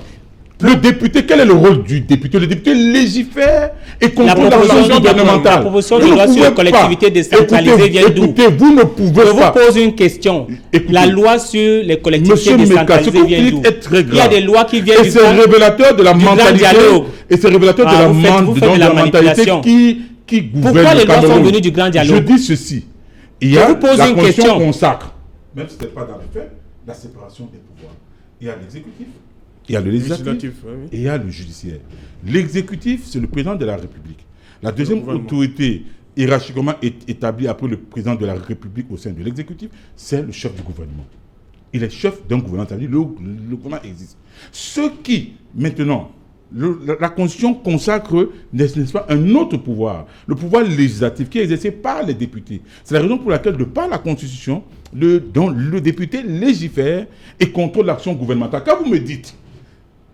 Le député, quel est le rôle du député? Le député légifère et contrôle l'argent gouvernemental. La proposition de loi sur les collectivités décentralisées vient d'où? Écoutez, vous ne pouvez pas. Je vous pose une question. La loi sur les collectivités décentralisées vient d'où? Il y a des lois qui viennent du grand dialogue. Et c'est révélateur de la mentalité. Et c'est révélateur de la mentalité qui gouverne. Pourquoi les lois sont venues du grand dialogue? Je dis ceci. Il y a la Constitution consacre, même si ce n'est pas dans les faits, la séparation des pouvoirs. Il y a l'exécutif. Il y a le législatif et il y a le judiciaire. L'exécutif, c'est le président de la République. La deuxième autorité hiérarchiquement établie après le président de la République au sein de l'exécutif, c'est le chef du gouvernement. Il est chef d'un gouvernement, c'est-à-dire le gouvernement existe. Ce qui, maintenant, la Constitution consacre, n'est-ce pas, un autre pouvoir, le pouvoir législatif qui est exercé par les députés. C'est la raison pour laquelle, de par la Constitution, dont le député légifère et contrôle l'action gouvernementale. Quand vous me dites,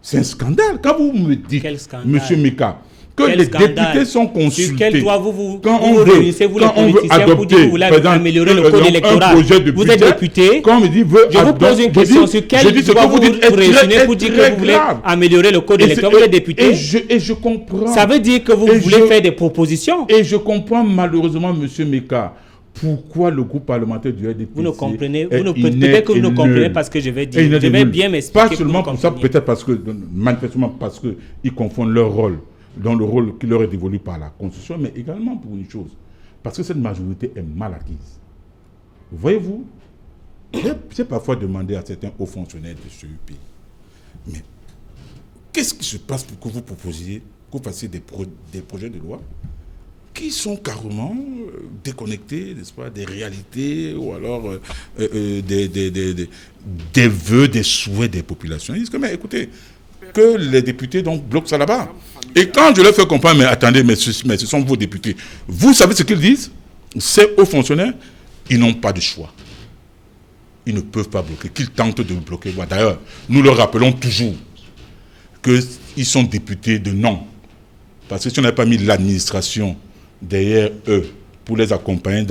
c'est un scandale. Quand vous me dites, monsieur Meka, que les députés sont consultés. Sur quel droit vous réunissez, vous les politiciens, pour dire que vous voulez améliorer le code électoral? Vous êtes député. Quand on me dit, je vous pose une question. Sur quel droit vous réunissez pour dire que vous voulez améliorer le code électoral? Vous êtes député. Et je comprends. Ça veut dire que vous voulez faire des propositions. Et je comprends malheureusement, monsieur Meka, pourquoi le groupe parlementaire du RDPC vous ne comprenez, peut-être que vous ne comprenez pas ce que je vais dire. Je vais bien m'expliquer. Pas seulement pour ça, peut-être parce que, manifestement parce qu'ils confondent leur rôle, dans le rôle qui leur est dévolu par la Constitution, mais également pour une chose, parce que cette majorité est mal acquise. Voyez-vous, j'ai parfois demandé à certains hauts fonctionnaires de ce pays, mais qu'est-ce qui se passe pour que vous proposiez, que vous fassiez des projets de loi qui sont carrément déconnectés, n'est-ce pas, des réalités ou alors des vœux, des souhaits des populations. Ils disent que, mais écoutez, que les députés donc bloquent ça là-bas. Et quand je leur fais comprendre, mais attendez, mais ce sont vos députés. Vous savez ce qu'ils disent? Ces hauts fonctionnaires, ils n'ont pas de choix. Ils ne peuvent pas bloquer, qu'ils tentent de bloquer. D'ailleurs, nous leur rappelons toujours qu'ils sont députés de nom. Parce que si on n'avait pas mis l'administration derrière eux pour les accompagner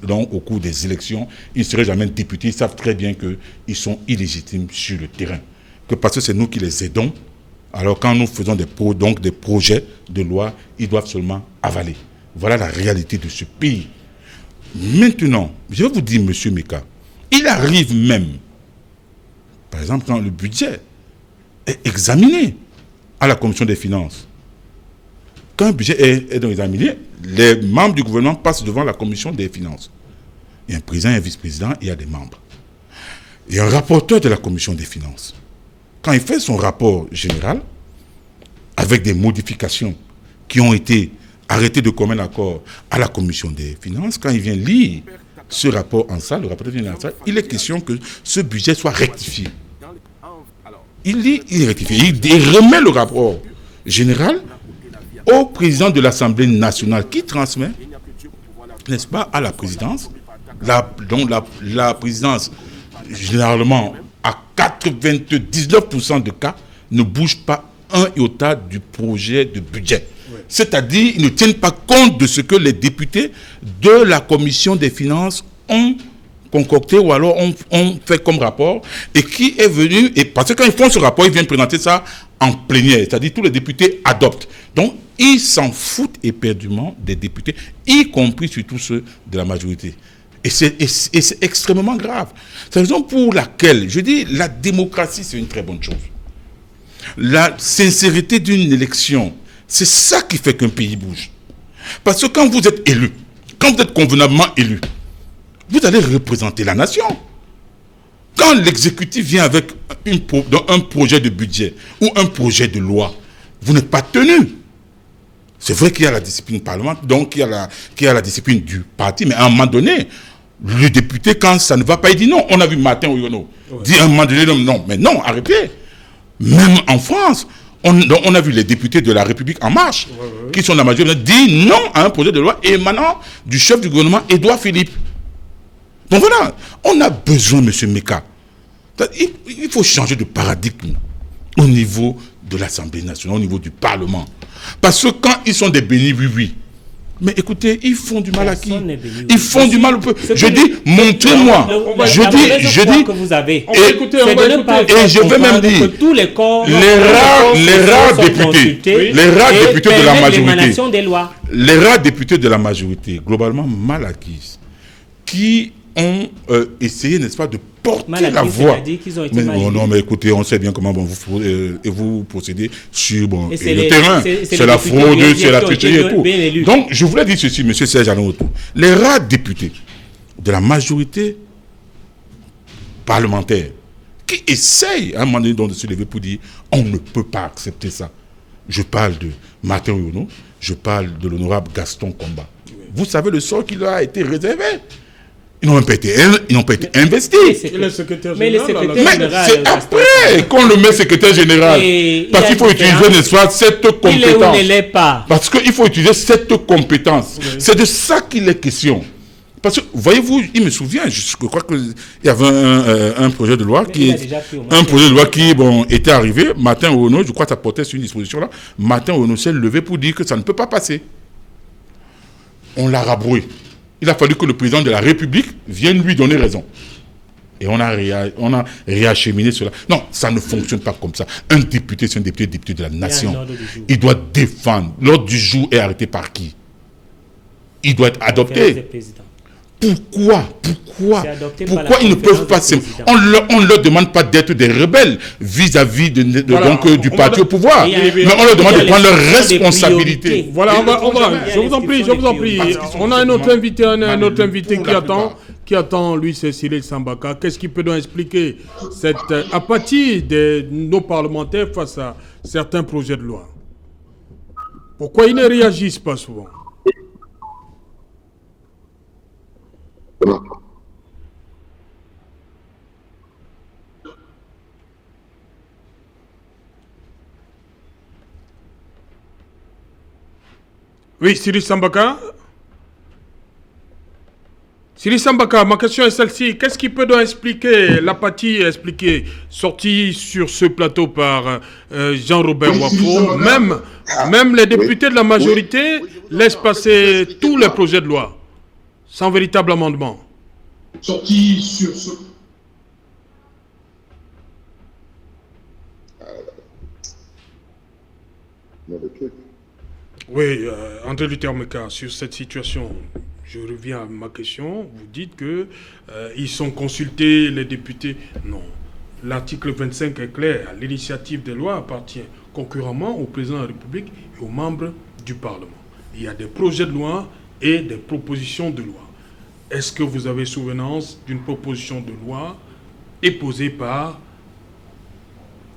au cours des élections, ils ne seraient jamais députés. Ils savent très bien qu'ils sont illégitimes sur le terrain. Que parce que c'est nous qui les aidons, alors quand nous faisons des projets de loi, ils doivent seulement avaler. Voilà la réalité de ce pays. Maintenant, je vais vous dire, monsieur Meka, il arrive même, par exemple, quand le budget est examiné à la commission des finances, quand un budget est donc examiné, les membres du gouvernement passent devant la commission des finances. Il y a un président et un vice-président, il y a des membres. Il y a un rapporteur de la commission des finances. Quand il fait son rapport général, avec des modifications qui ont été arrêtées de commun accord à la commission des finances, quand il vient lire ce rapport en salle, le rapporteur vient en salle, il est question que ce budget soit rectifié. Il lit, il rectifie, il remet le rapport général au président de l'Assemblée nationale qui transmet, n'est-ce pas, à la présidence. Donc la présidence, généralement, à 99% de cas, ne bouge pas un iota du projet de budget. Ouais. C'est-à-dire, ils ne tiennent pas compte de ce que les députés de la commission des finances ont concocté ou alors ont fait comme rapport et qui est venu, et parce que quand ils font ce rapport, ils viennent présenter ça en plénière, c'est-à-dire tous les députés adoptent. Donc, ils s'en foutent éperdument des députés, y compris surtout ceux de la majorité. Et c'est extrêmement grave. C'est la raison pour laquelle, je dis, la démocratie, c'est une très bonne chose. La sincérité d'une élection, c'est ça qui fait qu'un pays bouge. Parce que quand vous êtes élu, quand vous êtes convenablement élu, vous allez représenter la nation. Quand l'exécutif vient avec un projet de budget ou un projet de loi, vous n'êtes pas tenu. C'est vrai qu'il y a la discipline parlementaire, donc il y a la discipline du parti, mais à un moment donné, le député, quand ça ne va pas, il dit non. On a vu Martin Oyono dire à un moment donné non, mais non, arrêtez. Même en France, on a vu les députés de la République En Marche, qui sont la majorité, dire non à un projet de loi émanant du chef du gouvernement, Édouard Philippe. Donc voilà, on a besoin, M. Meka. Il faut changer de paradigme au niveau de l'Assemblée nationale, au niveau du Parlement. Parce que quand ils sont des bénis, oui. Mais écoutez, ils font du mal à qui? Ils font du mal au peuple. Je dis, montrez-moi. Je dis que vous avez. Et je vais même dire, tous les corps, les rares députés de la majorité, les rares députés de la majorité, globalement mal acquises, qui ont essayé, n'est-ce pas, de porter la voix. Mais non, mais écoutez, on sait bien comment vous procédez sur le terrain. C'est la fraude, c'est la tricherie et tout. Donc, je voulais dire ceci, M. Serge Alain-Otto. Les rares députés de la majorité parlementaire qui essayent à un moment donné de se lever pour dire on ne peut pas accepter ça. Je parle de Martin Oyono, je parle de l'honorable Gaston Komba. Vous savez le sort qui leur a été réservé. Ils n'ont pas été investis. Le secrétaire mais général, c'est après qu'on le met secrétaire général. Parce qu'il faut utiliser, n'est-ce pas, cette compétence. Il ne l'est pas. Parce qu'il faut utiliser cette compétence. Oui. C'est de ça qu'il est question. Parce que, voyez-vous, il me souvient, je crois qu'il y avait un projet de loi qui était arrivé. Martin Oyono, je crois que ça portait sur une disposition là. Martin Oyono s'est levé pour dire que ça ne peut pas passer. On l'a rabroué. Il a fallu que le président de la République vienne lui donner raison. Et on a réacheminé cela. Non, ça ne fonctionne pas comme ça. Un député, c'est un député de la nation. Il doit défendre. L'ordre du jour est arrêté par qui? Il doit être adopté. Pourquoi ils ne peuvent pas... On ne leur demande pas d'être des rebelles vis-à-vis du parti au pouvoir. Mais on leur demande de prendre leurs responsabilités. Voilà, je vous en prie. On a un autre invité qui attend, lui, c'est Cyril Sambaka. Qu'est-ce qui peut donc expliquer cette apathie de nos parlementaires face à certains projets de loi? Pourquoi ils ne réagissent pas souvent? Oui, Cyril Sambaka. Cyril Sambaka, ma question est celle-ci. Qu'est-ce qui peut donc expliquer l'apathie sortie sur ce plateau par Jean-Robert Wafo? Même les députés de la majorité laissent passer tous les projets de loi sans véritable amendement. Sorti sur ce... Oui, André Luther Meka, sur cette situation, je reviens à ma question. Vous dites que ils sont consultés, les députés. Non. L'article 25 est clair. L'initiative des lois appartient concurremment au président de la République et aux membres du Parlement. Il y a des projets de loi et des propositions de loi. Est-ce que vous avez souvenance d'une proposition de loi déposée par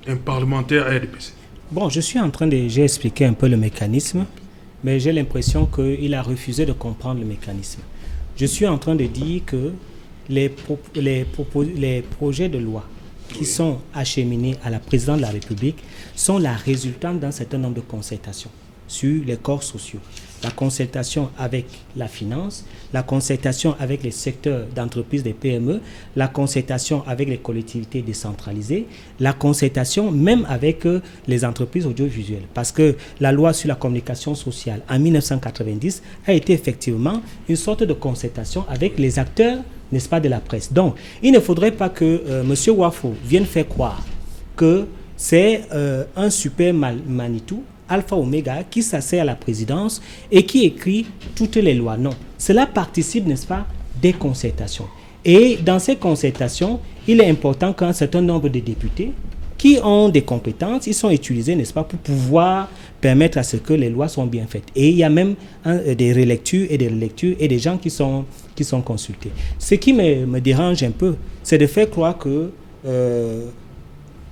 un parlementaire RDPC? Bon, j'ai expliqué un peu le mécanisme, mais j'ai l'impression qu'il a refusé de comprendre le mécanisme. Je suis en train de dire que les projets de loi qui sont acheminés à la présidente de la République sont la résultante d'un certain nombre de concertations sur les corps sociaux. La concertation avec la finance, la concertation avec les secteurs d'entreprise des PME, la concertation avec les collectivités décentralisées, la concertation même avec les entreprises audiovisuelles. Parce que la loi sur la communication sociale en 1990 a été effectivement une sorte de concertation avec les acteurs, n'est-ce pas, de la presse. Donc, il ne faudrait pas que M. Wafo vienne faire croire que c'est un super Manitou, Alpha Oméga, qui s'assied à la présidence et qui écrit toutes les lois. Non, cela participe, n'est-ce pas, des concertations. Et dans ces concertations, il est important qu'un certain nombre de députés qui ont des compétences, ils sont utilisés, n'est-ce pas, pour pouvoir permettre à ce que les lois soient bien faites. Et il y a même des relectures et des relectures et des gens qui sont consultés. Ce qui me dérange un peu, c'est de faire croire que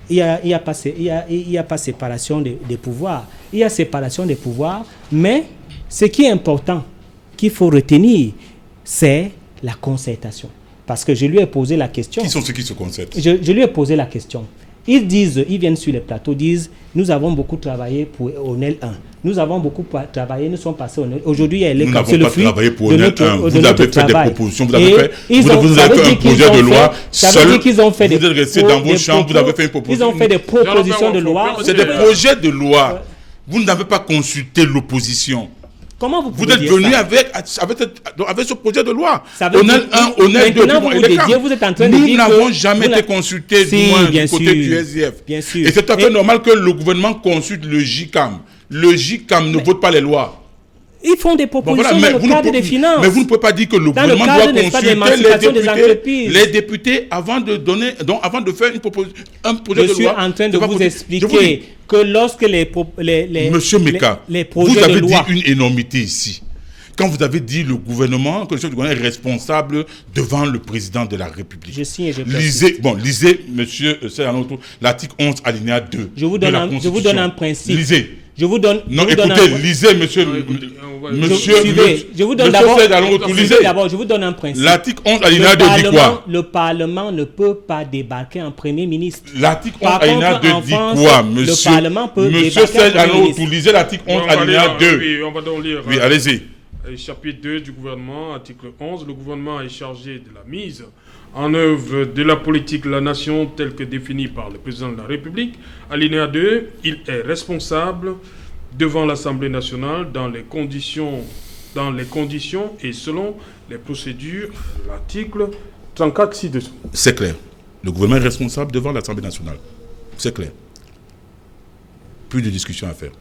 il y a pas séparation des pouvoirs. Il y a séparation des pouvoirs, mais ce qui est important, qu'il faut retenir, c'est la concertation. Parce que je lui ai posé la question. Qui sont ceux qui se concertent? Je lui ai posé la question. Ils viennent sur les plateaux, disent, nous avons beaucoup travaillé pour ONEL 1. Nous avons beaucoup travaillé, nous sommes passés au ONEL. Aujourd'hui, il y a nous n'avons pas travaillé pour ONEL 1. Vous avez fait travail. des propositions, vous avez fait un projet de loi seul. Ça veut dire qu'ils ont fait vous êtes resté dans vos chambres, vous avez fait une proposition. Ils ont fait des propositions de loi. C'est des projets de loi. Vous n'avez pas consulté l'opposition. Comment vous êtes venu avec ce projet de loi. ONEL 1, ONEL 2, nous n'avons jamais été consultés du côté du SDF. Bien sûr. Et c'est tout à fait normal que le gouvernement consulte le JICAM. Le JICAM ne vote pas les lois. Ils font des propositions dans le cadre des finances. Mais vous ne pouvez pas dire que le gouvernement doit consulter les députés avant de faire un projet de loi. Je suis en train de vous expliquer que lorsque Monsieur Meka, vous avez dit une énormité ici. Quand vous avez dit que le chef du gouvernement est responsable devant le président de la République. Je signe et je lisez, monsieur l'article 11, alinéa 2. Je vous donne un principe. Lisez. Je vous donne. Lisez, monsieur. Je vous donne d'abord. Je vous donne un principe. L'article 11, alinéa 2 dit quoi? Le Parlement ne peut pas débarquer en Premier ministre. L'article 11, alinéa 2 dit quoi, monsieur? Le Parlement peut débarquer en Premier ministre. Lisez l'article 11, alinéa 2. Oui, on va donc lire. Oui, allez-y. Chapitre 2 du gouvernement, article 11. Le gouvernement est chargé de la mise en œuvre de la politique de la nation telle que définie par le président de la République. Alinéa 2, il est responsable devant l'Assemblée nationale dans les conditions et selon les procédures de l'article 34 ci-dessous. C'est clair. Le gouvernement est responsable devant l'Assemblée nationale. C'est clair. Plus de discussion à faire.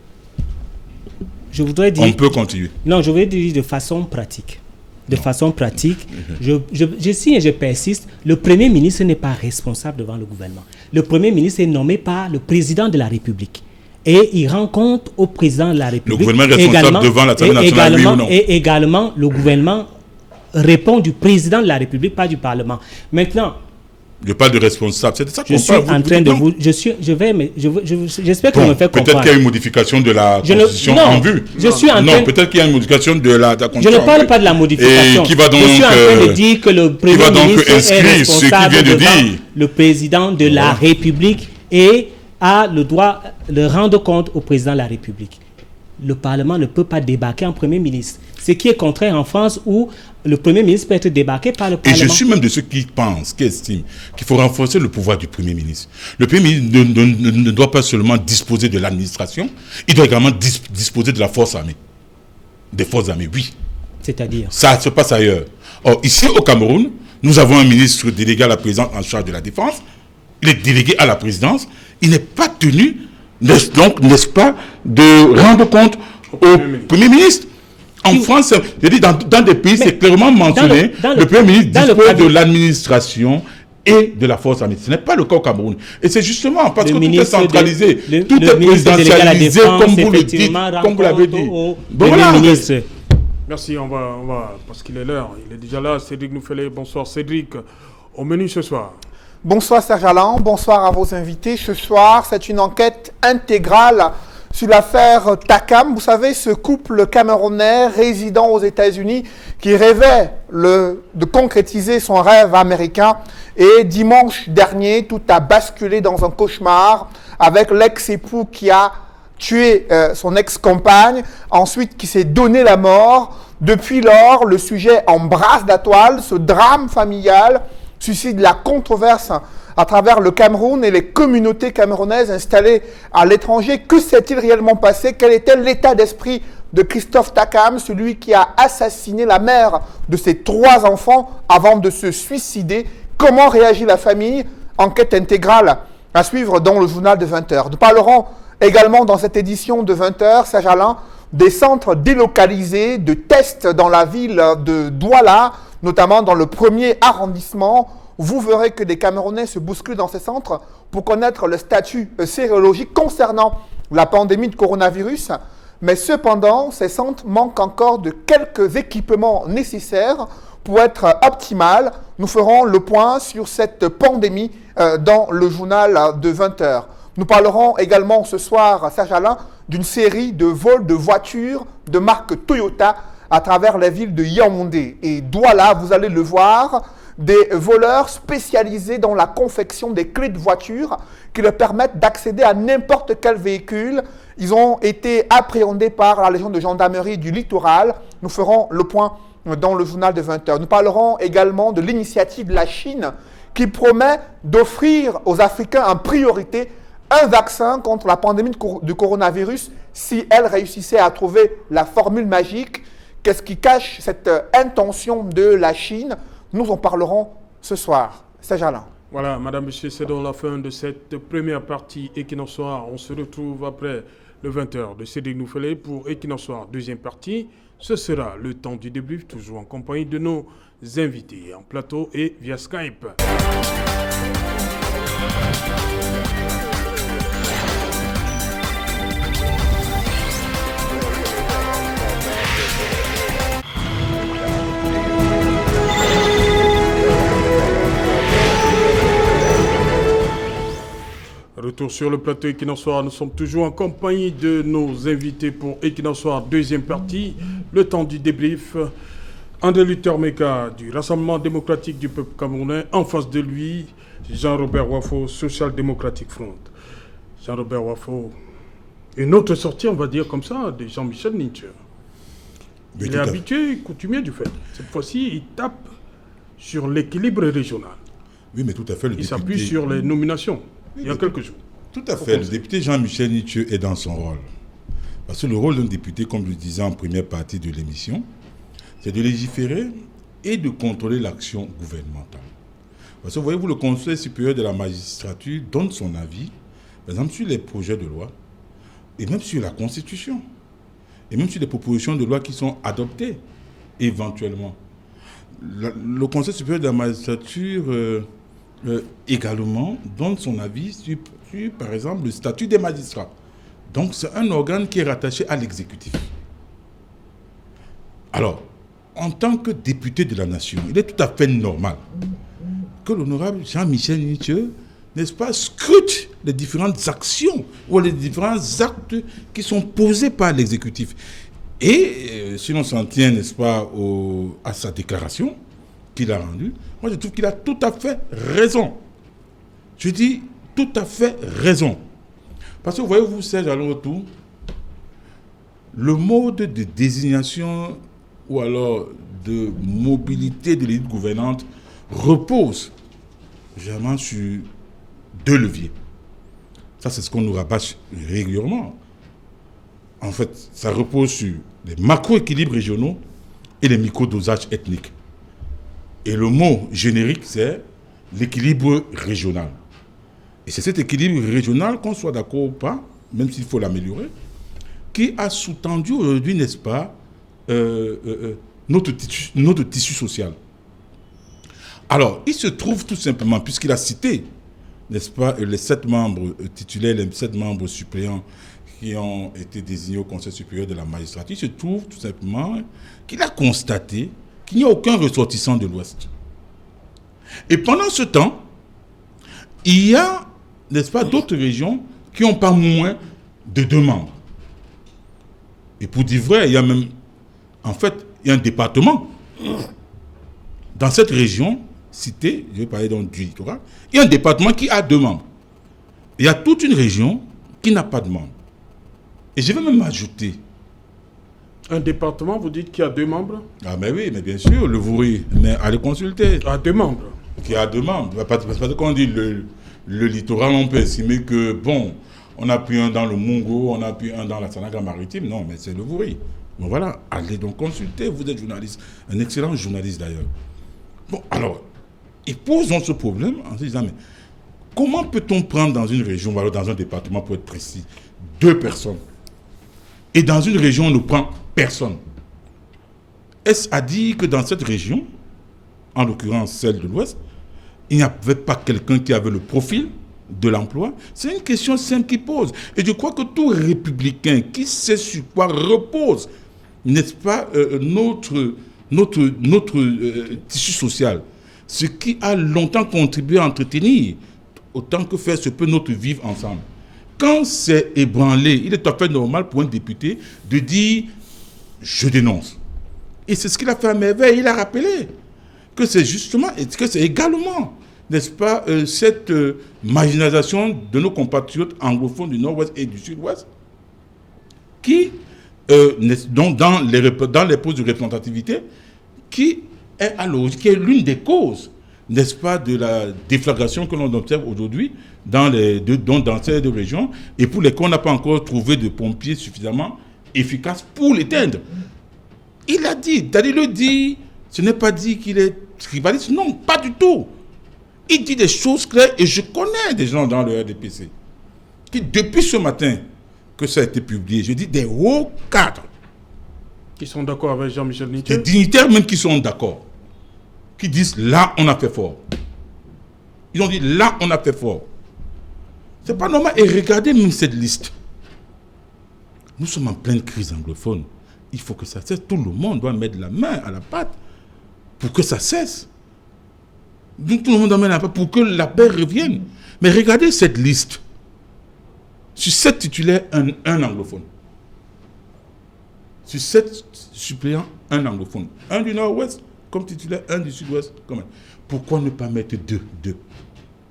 Je voudrais dire... On peut continuer. Non, je voudrais dire de façon pratique. Je signe et je persiste. Le Premier ministre n'est pas responsable devant le gouvernement. Le Premier ministre est nommé par le président de la République. Et il rend compte au président de la République. Le gouvernement est responsable devant l'Assemblée nationale, oui ou non? Et également, le gouvernement répond du président de la République, pas du Parlement. Maintenant... Je parle de responsable. C'est ça qu'on parle. Je suis en train de vous... J'espère que vous me faites comprendre. Peut-être qu'il y a une modification de la Constitution en vue. Peut-être qu'il y a une modification de la Constitution. Je ne parle pas de la modification. Je suis en train de dire que le Premier ministre est responsable devant le président de la République et a le droit de rendre compte au président de la République. Le Parlement ne peut pas débarquer en Premier ministre. Ce qui est contraire en France où le Premier ministre peut être débarqué par le Parlement. Et je suis même de ceux qui pensent, qui estiment qu'il faut renforcer le pouvoir du Premier ministre. Le Premier ministre ne doit pas seulement disposer de l'administration, il doit également disposer de la force armée. Des forces armées, oui. C'est-à-dire? Ça se passe ailleurs. Or, ici au Cameroun, nous avons un ministre délégué à la présidence en charge de la défense. Il est délégué à la présidence. Il n'est pas tenu, n'est-ce pas, de rendre compte au Premier ministre. En France, je dis dans des pays, c'est clairement mentionné, le Premier ministre dispose de l'administration et de la force armée. Ce n'est pas le cas au Cameroun. Et c'est justement parce que tout est centralisé, tout est présidentialisé, comme vous l'avez dit. Merci, on va, parce qu'il est l'heure, il est déjà là. Cédric Nouffelé, bonsoir Cédric. Au menu ce soir. Bonsoir Serge Alain, bonsoir à vos invités. Ce soir, c'est une enquête intégrale sur l'affaire Takam. Vous savez, ce couple camerounais résidant aux États-Unis qui rêvait de concrétiser son rêve américain. Et dimanche dernier, tout a basculé dans un cauchemar avec l'ex-époux qui a tué son ex-compagne, ensuite qui s'est donné la mort. Depuis lors, le sujet embrasse la toile, ce drame familial suscite la controverse à travers le Cameroun et les communautés camerounaises installées à l'étranger. Que s'est-il réellement passé? Quel était l'état d'esprit de Christophe Takam, celui qui a assassiné la mère de ses 3 enfants avant de se suicider? Comment réagit la famille? Enquête intégrale à suivre dans le journal de 20h. Nous parlerons également dans cette édition de 20h, Serge Alain, des centres délocalisés de tests dans la ville de Douala, notamment dans le 1er arrondissement, vous verrez que des Camerounais se bousculent dans ces centres pour connaître le statut sérologique concernant la pandémie de coronavirus. Mais cependant, ces centres manquent encore de quelques équipements nécessaires pour être optimales. Nous ferons le point sur cette pandémie dans le journal de 20h. Nous parlerons également ce soir, Serge Alain, d'une série de vols de voitures de marque Toyota à travers la ville de Yaoundé. Et Douala, vous allez le voir, des voleurs spécialisés dans la confection des clés de voiture qui leur permettent d'accéder à n'importe quel véhicule. Ils ont été appréhendés par la Légion de gendarmerie du littoral. Nous ferons le point dans le journal de 20h. Nous parlerons également de l'initiative de la Chine qui promet d'offrir aux Africains en priorité un vaccin contre la pandémie de coronavirus si elle réussissait à trouver la formule magique. Qu'est-ce qui cache cette intention de la Chine? Nous en parlerons ce soir. Serge Alain. Voilà, Madame, Monsieur, c'est dans la fin de cette première partie Equinox Soir. On se retrouve après le 20h de Cédric Noufelé pour Equinox Soir, deuxième partie. Ce sera le temps du débrief, toujours en compagnie de nos invités en plateau et via Skype. Retour sur le plateau Equinox Soir. Nous sommes toujours en compagnie de nos invités pour Equinox Soir, deuxième partie. Le temps du débrief. André Luther Meka du Rassemblement démocratique du peuple camerounais. En face de lui, Jean-Robert Wafo, Social Democratic Front. Jean-Robert Wafo, une autre sortie, on va dire comme ça, de Jean-Michel Nincher. Il est habitué, coutumier du fait. Cette fois-ci, il tape sur l'équilibre régional. Oui, mais tout à fait. Il s'appuie sur les nominations. Il y a quelques jours. Tout à fait. Le député Jean-Michel Nincher est dans son rôle. Parce que le rôle d'un député, comme je le disais en première partie de l'émission, c'est de légiférer et de contrôler l'action gouvernementale. Parce que voyez-vous, le Conseil supérieur de la magistrature donne son avis, par exemple, sur les projets de loi, et même sur la Constitution, et même sur les propositions de loi qui sont adoptées, éventuellement. Le Conseil supérieur de la magistrature... également donne son avis sur, par exemple, le statut des magistrats. Donc, c'est un organe qui est rattaché à l'exécutif. Alors, en tant que député de la nation, il est tout à fait normal que l'honorable Jean-Michel Nincher, n'est-ce pas, scrute les différentes actions ou les différents actes qui sont posés par l'exécutif. Et si l'on s'en tient, n'est-ce pas, à sa déclaration qu'il a rendue, moi je trouve qu'il a tout à fait raison. Je dis tout à fait raison. Parce que voyez-vous, Serge, à retour, le mode de désignation ou alors de mobilité de l'élite gouvernante repose généralement sur deux leviers. Ça, c'est ce qu'on nous rabâche régulièrement. En fait, ça repose sur les macro-équilibres régionaux et les micro-dosages ethniques. Et le mot générique, c'est l'équilibre régional. Et c'est cet équilibre régional, qu'on soit d'accord ou pas, même s'il faut l'améliorer, qui a sous-tendu aujourd'hui, n'est-ce pas, notre tissu social. Alors, il se trouve tout simplement, puisqu'il a cité, n'est-ce pas, les 7 membres titulaires, les 7 membres suppléants qui ont été désignés au Conseil supérieur de la magistrature, il se trouve tout simplement qu'il a constaté qu'il n'y a aucun ressortissant de l'Ouest. Et pendant ce temps, il y a, n'est-ce pas, d'autres régions qui n'ont pas moins de 2 membres. Et pour dire vrai, il y a même, en fait, il y a un département. Dans cette région citée, je vais parler donc du littoral, il y a un département qui a 2 membres. Il y a toute une région qui n'a pas de membres. Et je vais même ajouter. Un département, vous dites qu'il y a 2 membres? Ah mais oui, mais bien sûr, le Vouri, mais allez consulter. Ah, 2 membres. Qui a 2 membres. Parce que quand on dit le littoral, on peut estimer que, bon, on a pris un dans le Mungo, on a pris un dans la Sanaga maritime. Non, mais c'est le Vouri. Bon voilà, allez donc consulter, vous êtes journaliste, un excellent journaliste d'ailleurs. Bon, alors, ils posent ce problème en se disant, mais comment peut-on prendre dans une région, ou alors dans un département pour être précis, 2 personnes? Et dans une région, on ne prend personne. Est-ce à dire que dans cette région, en l'occurrence celle de l'Ouest, il n'y avait pas quelqu'un qui avait le profil de l'emploi. C'est une question simple qui pose. Et je crois que tout républicain qui sait sur quoi repose, n'est-ce pas, notre tissu social, ce qui a longtemps contribué à entretenir, autant que faire se peut notre vivre ensemble. Quand c'est ébranlé, il est tout à fait normal pour un député de dire « je dénonce ». Et c'est ce qu'il a fait à merveille. Il a rappelé que c'est justement, que c'est également, n'est-ce pas, cette marginalisation de nos compatriotes anglophones du Nord-Ouest et du Sud-Ouest qui, donc dans les postes de représentativité, qui est à l'origine, qui est l'une des causes, n'est-ce pas, de la déflagration que l'on observe aujourd'hui dans ces deux régions et pour lesquelles on n'a pas encore trouvé de pompiers suffisamment efficaces pour l'éteindre. Il a dit, Dadi le dit, ce n'est pas dit qu'il est tribaliste, non, pas du tout. Il dit des choses claires et je connais des gens dans le RDPC qui, depuis ce matin que ça a été publié, je dis des hauts cadres. Qui sont d'accord avec Jean-Michel Nitieux. Des dignitaires même qui sont d'accord. Qui disent là, on a fait fort. Ils ont dit là, on a fait fort. C'est pas normal. Et regardez même cette liste. Nous sommes en pleine crise anglophone. Il faut que ça cesse. Tout le monde doit mettre la main à la pâte pour que ça cesse. Donc tout le monde doit mettre la main pour que la paix revienne. Mais regardez cette liste. Sur 7 titulaires, un anglophone. Sur 7 suppléants, un anglophone. Un du Nord-Ouest comme titulaire, un du Sud-Ouest comme un. Pourquoi ne pas mettre deux?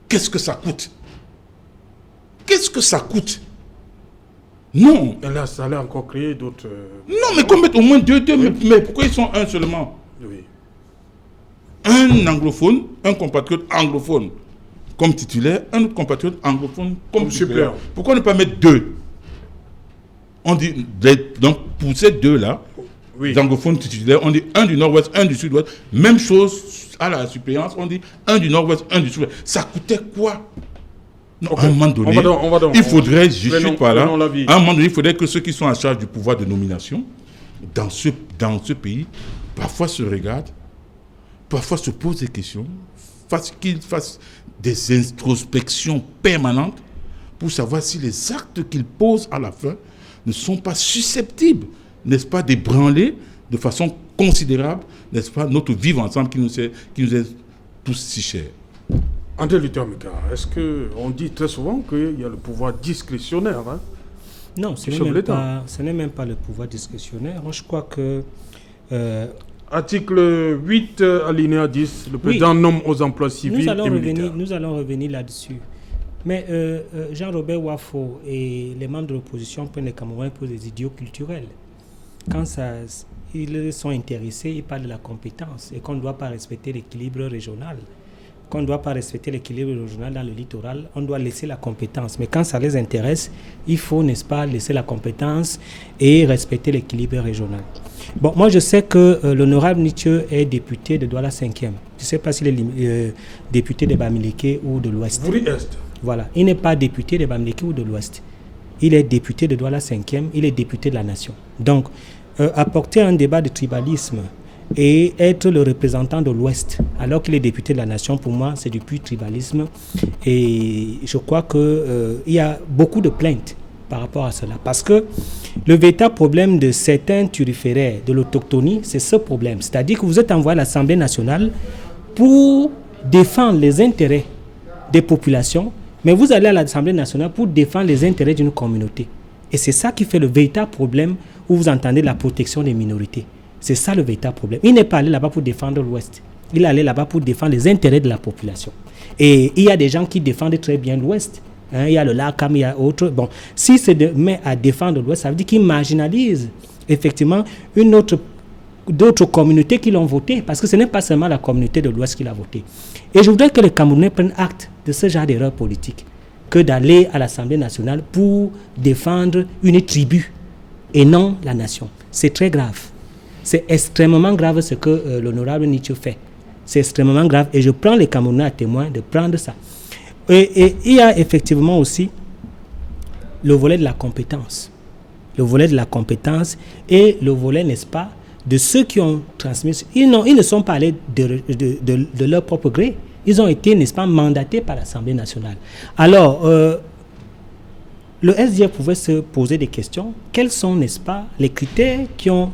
Qu'est-ce que ça coûte? Qu'est-ce que ça coûte? Non. Et là, ça allait encore créer d'autres... Non, mais qu'on mette au moins deux, mais pourquoi ils sont un seulement? Oui. Un anglophone, un compatriote anglophone comme titulaire, un autre compatriote anglophone comme suppléant. Pourquoi ne pas mettre deux? On dit, donc pour ces deux-là, oui, les anglophones titulaires, on dit un du Nord-Ouest, un du Sud-Ouest. Même chose à la suppléance, on dit un du Nord-Ouest, un du Sud-Ouest. Ça coûtait quoi? Non, okay. À un moment donné, il faudrait, je suis pas là, à un moment donné, il faudrait que ceux qui sont en charge du pouvoir de nomination dans ce pays, parfois se regardent, parfois se posent des questions, qu'ils fassent des introspections permanentes pour savoir si les actes qu'ils posent à la fin ne sont pas susceptibles, n'est-ce pas, d'ébranler de façon considérable, n'est-ce pas, notre vivre ensemble qui nous est tous si cher. André Luther Mika, est-ce qu'on dit très souvent qu'il y a le pouvoir discrétionnaire, hein? Non, ce n'est même pas le pouvoir discrétionnaire. Moi, je crois que... Article 8, alinéa 10, le président nomme aux emplois civils et militaires. Nous allons revenir là-dessus. Mais Jean-Robert Wafo et les membres de l'opposition prennent les Camerounais pour des idiots culturels. Quand ils sont intéressés, ils parlent de la compétence et qu'on ne doit pas respecter l'équilibre régional. Qu'on ne doit pas respecter l'équilibre régional dans le littoral, on doit laisser la compétence. Mais quand ça les intéresse, il faut, n'est-ce pas, laisser la compétence et respecter l'équilibre régional. Bon, moi je sais que l'honorable Nitieux est député de Douala 5e. Je ne sais pas s'il est député de Bamileke ou de l'Ouest. Bouri-Est. Voilà, il n'est pas député de Bamileke ou de l'Ouest. Il est député de Douala 5e, il est député de la nation. Donc, apporter un débat de tribalisme et être le représentant de l'Ouest, alors qu'il est député de la nation, pour moi, c'est du pur tribalisme. Et je crois qu'il y a beaucoup de plaintes par rapport à cela. Parce que le véritable problème de certains turiféraires, de l'autochtonie, c'est ce problème. C'est-à-dire que vous êtes envoyé à l'Assemblée nationale pour défendre les intérêts des populations, mais vous allez à l'Assemblée nationale pour défendre les intérêts d'une communauté. Et c'est ça qui fait le véritable problème où vous entendez la protection des minorités. C'est ça le véritable problème. Il n'est pas allé là-bas pour défendre l'Ouest. Il est allé là-bas pour défendre les intérêts de la population. Et il y a des gens qui défendent très bien l'Ouest. Il y a le LACAM, il y a autre. Bon, si c'est met à défendre l'Ouest, ça veut dire qu'il marginalise effectivement d'autres communautés qui l'ont voté. Parce que ce n'est pas seulement la communauté de l'Ouest qui l'a voté. Et je voudrais que les Camerounais prennent acte de ce genre d'erreur politique que d'aller à l'Assemblée nationale pour défendre une tribu et non la nation. C'est très grave. C'est extrêmement grave ce que l'honorable Nitieux fait. C'est extrêmement grave et je prends les Camerounais à témoin de prendre ça. Et il y a effectivement aussi le volet de la compétence. Le volet de la compétence et le volet, n'est-ce pas, de ceux qui ont transmis. Ils ne sont pas allés de leur propre gré. Ils ont été, n'est-ce pas, mandatés par l'Assemblée nationale. Alors, le SDF pouvait se poser des questions. Quels sont, n'est-ce pas, les critères qui ont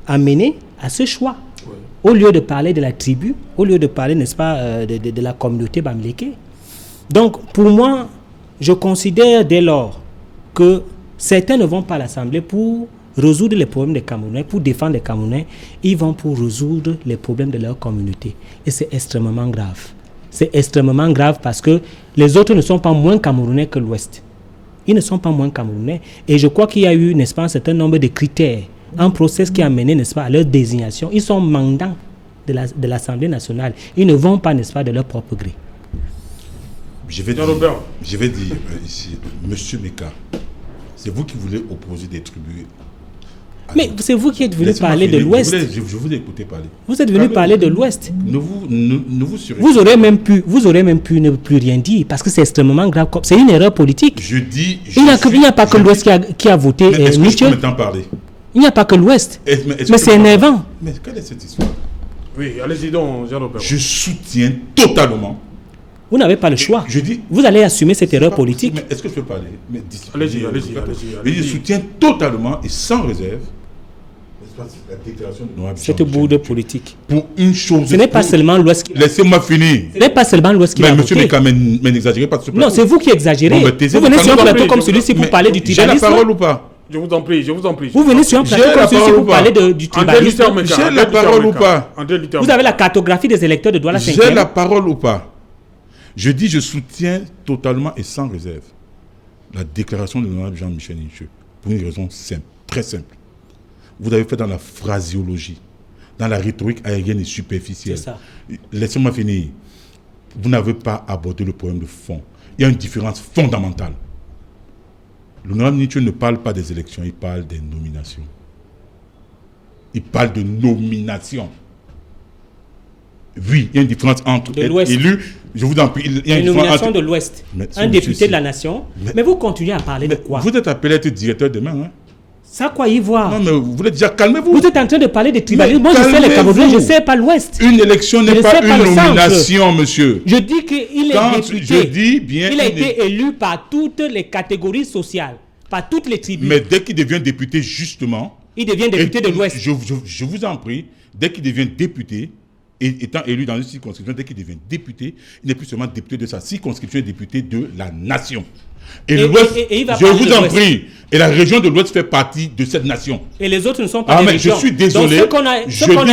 amené à ce choix? Oui. Au lieu de parler de la tribu, au lieu de parler, n'est-ce pas, de la communauté Bamileke. Donc, pour moi, je considère dès lors que certains ne vont pas à l'Assemblée pour résoudre les problèmes des Camerounais, pour défendre les Camerounais. Ils vont pour résoudre les problèmes de leur communauté. Et c'est extrêmement grave. C'est extrêmement grave parce que les autres ne sont pas moins Camerounais que l'Ouest. Ils ne sont pas moins Camerounais. Et je crois qu'il y a eu, n'est-ce pas, un certain nombre de critères, un process qui a mené, n'est-ce pas, à leur désignation. Ils sont mandants de l'Assemblée nationale. Ils ne vont pas, n'est-ce pas, de leur propre gré. Je vais dire ici, Monsieur Meka, c'est vous qui voulez opposer des tribus. Mais c'est vous qui êtes venu parler de l'Ouest. Je vous ai écouté parler. Vous êtes venu parler de l'Ouest. Vous aurez même pu ne plus rien dire parce que c'est extrêmement grave. C'est une erreur politique. Il n'y a pas que l'Ouest qui a voté. Est-ce que je peux maintenant parler? Il n'y a pas que l'Ouest. Mais c'est énervant. Mais quelle est cette histoire? Oui, allez-y donc, Jean-Robert. Je soutiens totalement. Vous n'avez pas le choix. Vous allez assumer cette erreur politique. Mais est-ce que je peux parler? Allez-y. Je soutiens totalement et sans réserve la déclaration de Noam cette bourde politique. Pour une chose. Ce n'est pas seulement l'Ouest qui... Laissez-moi finir. Ce n'est pas seulement l'Ouest qui... Mais monsieur Meka, n'exagérez pas de ce plateau. Non, c'est vous qui exagérez. Vous venez sur un plateau comme celui-ci pour parler du tribalisme. J'ai la parole ou pas? Je vous en prie. Vous venez sur un plateau comme celui-ci pour parler du tribalisme. J'ai la parole ou pas? Vous avez la cartographie des électeurs de Douala 5e. J'ai la parole ou pas? Je dis, je soutiens totalement et sans réserve la déclaration de l'honorable Jean-Michel Ncheux pour une raison simple, très simple. Vous avez fait dans la phraséologie, dans la rhétorique aérienne et superficielle. C'est ça. Laissez-moi finir. Vous n'avez pas abordé le problème de fond. Il y a une différence fondamentale. L'honorable Ncheux ne parle pas des élections, il parle des nominations. Il parle de nomination. Oui, il y a une différence entre être élu. Je vous en prie, il y a une nomination entre... de l'Ouest. Un député de la nation. Mais vous continuez à parler de quoi? Vous êtes appelé à être directeur demain, hein? Ça quoi y voir? Non, mais vous voulez déjà calmez-vous. Vous êtes en train de parler des tribalistes. Moi, je sais les Camerounais, je ne sais pas l'Ouest. Une élection n'est pas une nomination, monsieur. Je dis qu'il est député. Il a été élu par toutes les catégories sociales, par toutes les tribus. Mais dès qu'il devient député, justement... Il devient député de l'Ouest. Je vous en prie, dès qu'il devient député, et étant élu dans une circonscription, dès qu'il devient député, il n'est plus seulement député de sa circonscription, il est député de la nation. Et l'Ouest, je vous en prie, et la région de l'Ouest fait partie de cette nation. Et les autres ne sont pas des régions. Je suis désolé. Donc ce qu'on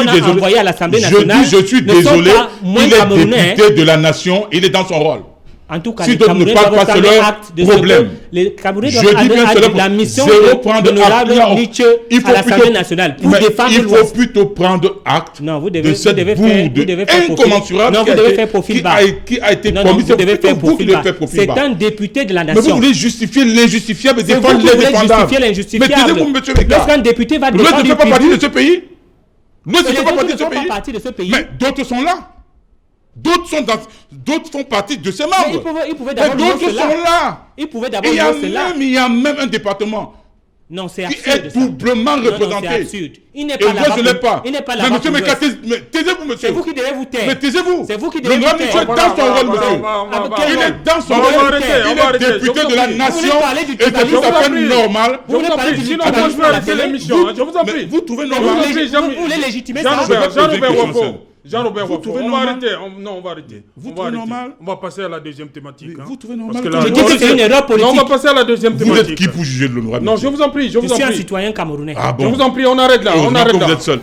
a envoyé à l'Assemblée nationale, je suis désolé, il est député de la nation, il est dans son rôle. En tout cas, si d'autres ne parlent pas, c'est leur problème. Les Camerounais doivent la mission de l'honorable Ncheux à l'Assemblée nationale pour défendre l'Ouest. Il faut plutôt prendre acte de cette bourde incommensurable qui a été promise. C'est un député de la nation. Mais vous voulez justifier l'injustifiable et défendre l'indéfendable. Mais taisez-vous, monsieur Meka. Lorsqu'un député va défendre... L'Ouest ne fait pas partie de ce pays. L'Ouest ne fait pas partie de ce pays. Mais d'autres sont là. D'autres font partie de ses membres. Mais ils pouvaient d'abord d'autres sont là. Ils pouvaient d'abord cela. Il y a même un département qui est doublement représenté. C'est absurde. Il n'est pas là-bas. Je ne l'ai pas. Il n'est pas là. Mais monsieur Meka, taisez-vous, monsieur. C'est vous qui devez vous taire. Mais taisez-vous. C'est vous qui devez vous taire. Le dans son rôle, monsieur. Il est dans son rôle. Il est député de la nation. Et c'est tout à fait normal. Vous voulez parler du tribalisme? Je vais arrêter l'émission. Je vous en prie. Vous trouvez normal? Vous voulez légitimer ça? Jean-Robert Wafo, on va arrêter. On va arrêter. Vous trouvez normal? On va passer à la deuxième thématique. Vous trouvez normal? Je dis que c'est une erreur politique. Non, on va passer à la deuxième thématique. Vous êtes qui pour juger de l'honorable? Non, je vous en prie. Je suis un citoyen camerounais. Ah bon? Je vous en prie, on arrête là. On arrête là. Vous êtes seul.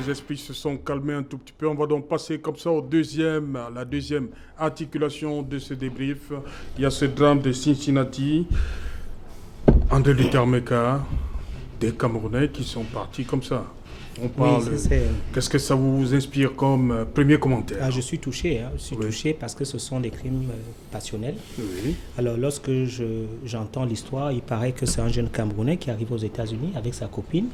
Les esprits se sont calmés un tout petit peu. On va donc passer comme ça la deuxième articulation de ce débrief. Il y a ce drame de Cincinnati, André Luther Meka, des Camerounais qui sont partis comme ça. On parle. Qu'est-ce que ça vous inspire comme premier commentaire? Je suis touché. Je suis touché parce que ce sont des crimes passionnels. Oui. Alors, lorsque j'entends l'histoire, il paraît que c'est un jeune Camerounais qui arrive aux États-Unis avec sa copine.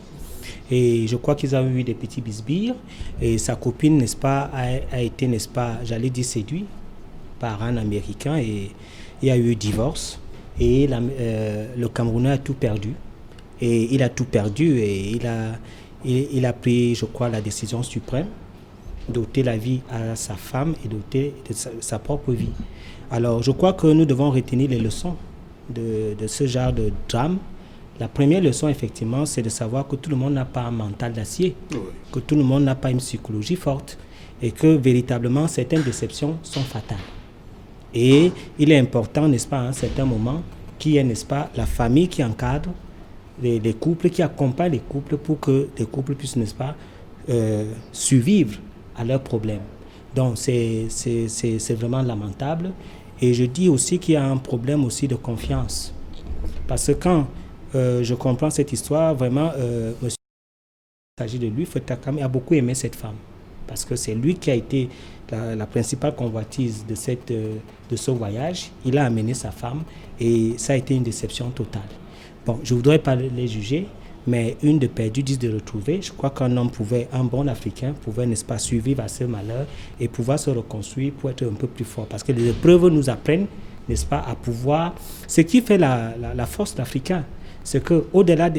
Et je crois qu'ils ont eu des petits bisbires. Et sa copine, n'est-ce pas, a été, n'est-ce pas, j'allais dire, séduite par un Américain. Et il y a eu divorce. Et le Camerounais a tout perdu. Et il a tout perdu. Et il a pris, je crois, la décision suprême d'ôter la vie à sa femme et d'ôter sa propre vie. Alors, je crois que nous devons retenir les leçons de ce genre de drame. La première leçon, effectivement, c'est de savoir que tout le monde n'a pas un mental d'acier, que tout le monde n'a pas une psychologie forte et que, véritablement, certaines déceptions sont fatales. Et il est important, n'est-ce pas, à un certain moment, qu'il y ait, n'est-ce pas, la famille qui encadre les couples, qui accompagne les couples pour que les couples puissent, n'est-ce pas, survivre à leurs problèmes. Donc, c'est vraiment lamentable. Et je dis aussi qu'il y a un problème aussi de confiance. Parce que quand je comprends cette histoire, vraiment, monsieur, il s'agit de lui, Feu Takam a beaucoup aimé cette femme. Parce que c'est lui qui a été la principale convoitise de ce voyage. Il a amené sa femme et ça a été une déception totale. Bon, je ne voudrais pas les juger, mais une de perdue, 10 de retrouvée. Je crois qu'un homme un bon Africain pouvait, n'est-ce pas, survivre à ce malheur et pouvoir se reconstruire pour être un peu plus fort. Parce que les épreuves nous apprennent, n'est-ce pas, à pouvoir... Ce qui fait la force d'Africain, c'est qu'au-delà,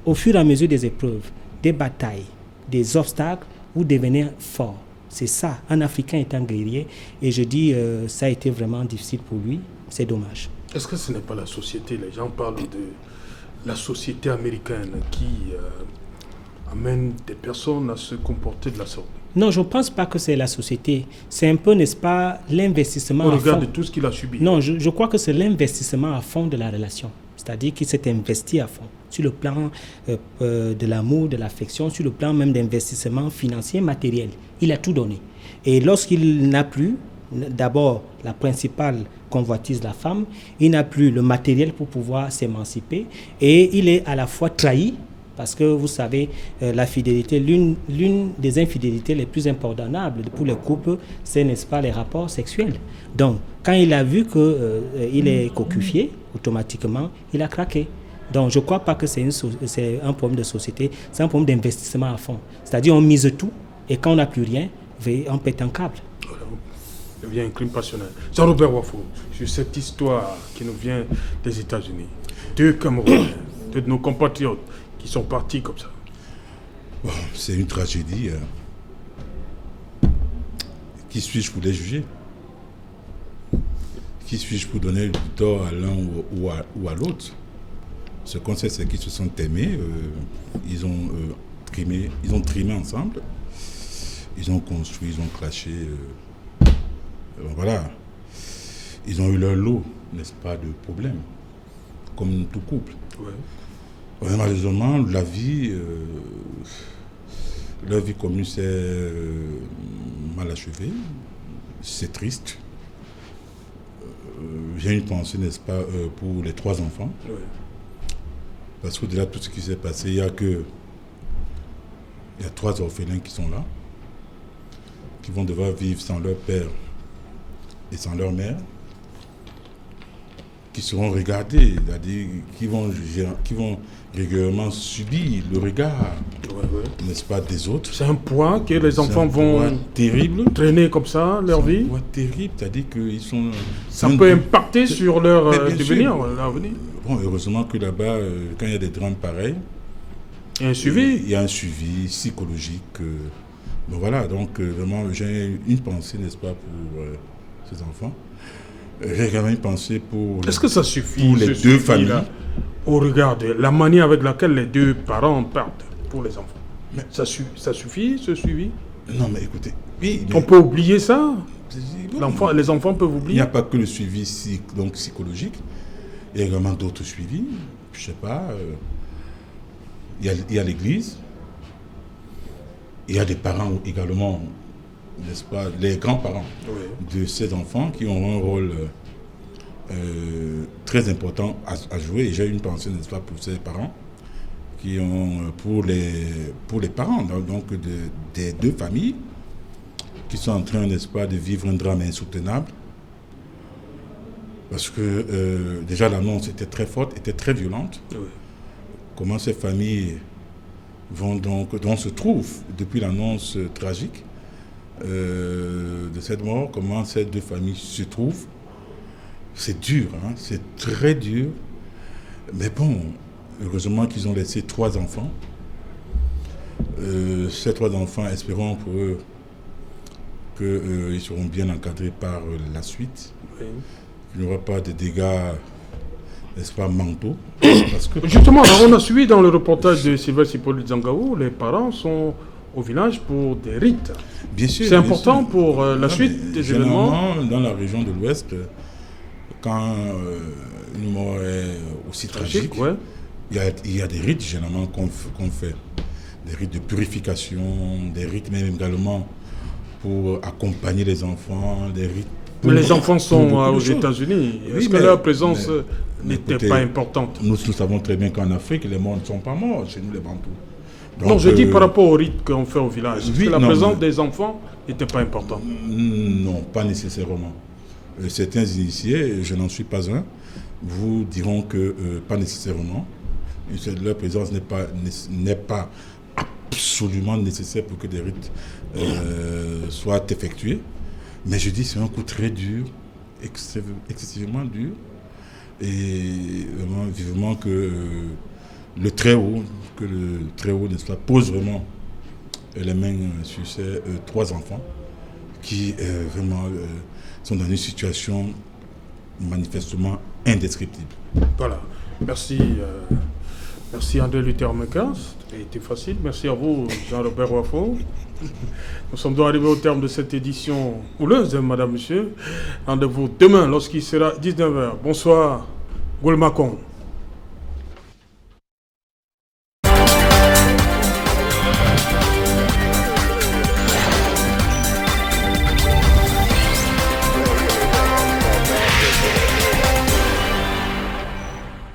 au fur et à mesure des épreuves, des batailles, des obstacles, vous devenez fort. C'est ça, un Africain est un guerrier. Et je dis, ça a été vraiment difficile pour lui. C'est dommage. Est-ce que ce n'est pas la société? Les gens parlent de la société américaine qui amène des personnes à se comporter de la sorte. Non, je ne pense pas que c'est la société. C'est un peu, n'est-ce pas, l'investissement à fond. Au regard de tout ce qu'il a subi. Non, je crois que c'est l'investissement à fond de la relation. C'est-à-dire qu'il s'est investi à fond, sur le plan de l'amour, de l'affection, sur le plan même d'investissement financier, matériel. Il a tout donné. Et lorsqu'il n'a plus, d'abord, la principale convoitise, la femme, il n'a plus le matériel pour pouvoir s'émanciper et il est à la fois trahi, parce que vous savez, la fidélité, l'une des infidélités les plus impardonnables pour les couples, c'est, n'est-ce pas, les rapports sexuels. Donc, quand il a vu qu'il est cocufié, automatiquement, il a craqué. Donc, je ne crois pas que c'est un problème de société, c'est un problème d'investissement à fond. C'est-à-dire, on mise tout et quand on n'a plus rien, on pète un câble. Ça devient un crime passionnel. Jean-Robert Wafo, sur cette histoire qui nous vient des États-Unis, deux Camerounais, de nos compatriotes qui sont partis comme ça. Bon, c'est une tragédie. Qui suis-je pour les juger? Qui suis-je pour donner du tort à l'un ou à l'autre? Ce qu'on sait, c'est qu'ils se sont aimés, ils ont trimé ensemble, ils ont construit, ils ont clashé. Voilà. Ils ont eu leur lot, n'est-ce pas, de problèmes, comme tout couple. Ouais. Malheureusement, leur vie commune s'est mal achevée. C'est triste. J'ai une pensée, n'est-ce pas, pour les 3 enfants. Ouais. Parce qu'au-delà de tout ce qui s'est passé, il y a 3 orphelins qui sont là, qui vont devoir vivre sans leur père et sans leur mère, qui seront regardés, c'est-à-dire qui vont régulièrement subir le regard, n'est-ce pas, des autres. C'est un poids que les enfants vont terrible, traîner comme ça leur vie. C'est un poids terrible, c'est-à-dire qu'ils sont... Ça peut impacter sur leur devenir, leur avenir. Bon, heureusement que là-bas, quand il y a des drames pareils, il y a un suivi. Il y a un suivi psychologique. Bon, voilà, donc vraiment, j'ai une pensée, n'est-ce pas, pour ces enfants. J'ai également une pensée pour... Est-ce que ça suffit pour les deux familles là, au regard de la manière avec laquelle les deux parents partent pour les enfants? Mais ça suffit, ce suivi? Non, mais écoutez... Oui, mais... On peut oublier ça? Les enfants peuvent oublier? Il n'y a pas que le suivi donc psychologique. Il y a également d'autres suivis. Je ne sais pas. Il y a l'église. Il y a des parents également, n'est-ce pas, les grands-parents de ces enfants qui ont un rôle très important à jouer. Et j'ai une pensée, n'est-ce pas, pour ces parents qui ont, pour les parents, donc des deux familles, qui sont en train, n'est-ce pas, de vivre un drame insoutenable. Parce que déjà l'annonce était très forte, était très violente. Oui. Comment ces familles dont se trouvent depuis l'annonce tragique de cette mort, comment ces deux familles se trouvent. C'est dur, hein, c'est très dur. Mais bon, heureusement qu'ils ont laissé 3 enfants. Ces 3 enfants, espérons pour eux qu'ils seront bien encadrés par la suite. Oui. Il n'y aura pas de dégâts, n'est-ce pas, mentaux. Parce que... Justement, on a suivi dans le reportage de Sylvestre Hippolyte Zangaou, les parents sont au village pour des rites. Bien sûr. C'est important pour la suite des événements. Dans la région de l'Ouest, quand une mort est aussi tragique, ouais. il y a des rites généralement qu'on fait. Des rites de purification, des rites même également pour accompagner les enfants, des rites. Mais les enfants sont aux États-Unis. Est-ce que leur présence n'était pas importante? Nous savons très bien qu'en Afrique, les morts ne sont pas morts chez nous, les Bantous. Donc, non, je dis par rapport au rite qu'on fait au village. Oui, la présence des enfants n'était pas importante. Non, pas nécessairement. Certains initiés, je n'en suis pas un, vous diront que pas nécessairement. Leur présence n'est pas absolument nécessaire pour que des rites soient effectués. Mais je dis c'est un coup très dur, excessivement dur. Et vraiment, vivement que le Très-Haut, n'est-ce pas, pose vraiment les mains sur ces 3 enfants qui vraiment sont dans une situation manifestement indescriptible. Voilà. Merci. Merci André Luther Mekas. Ça a été facile. Merci à vous, Jean-Robert Wafo. Nous sommes donc arrivés au terme de cette édition houleuse, madame, monsieur. Rendez-vous demain lorsqu'il sera 19h. Bonsoir, Goulmacon.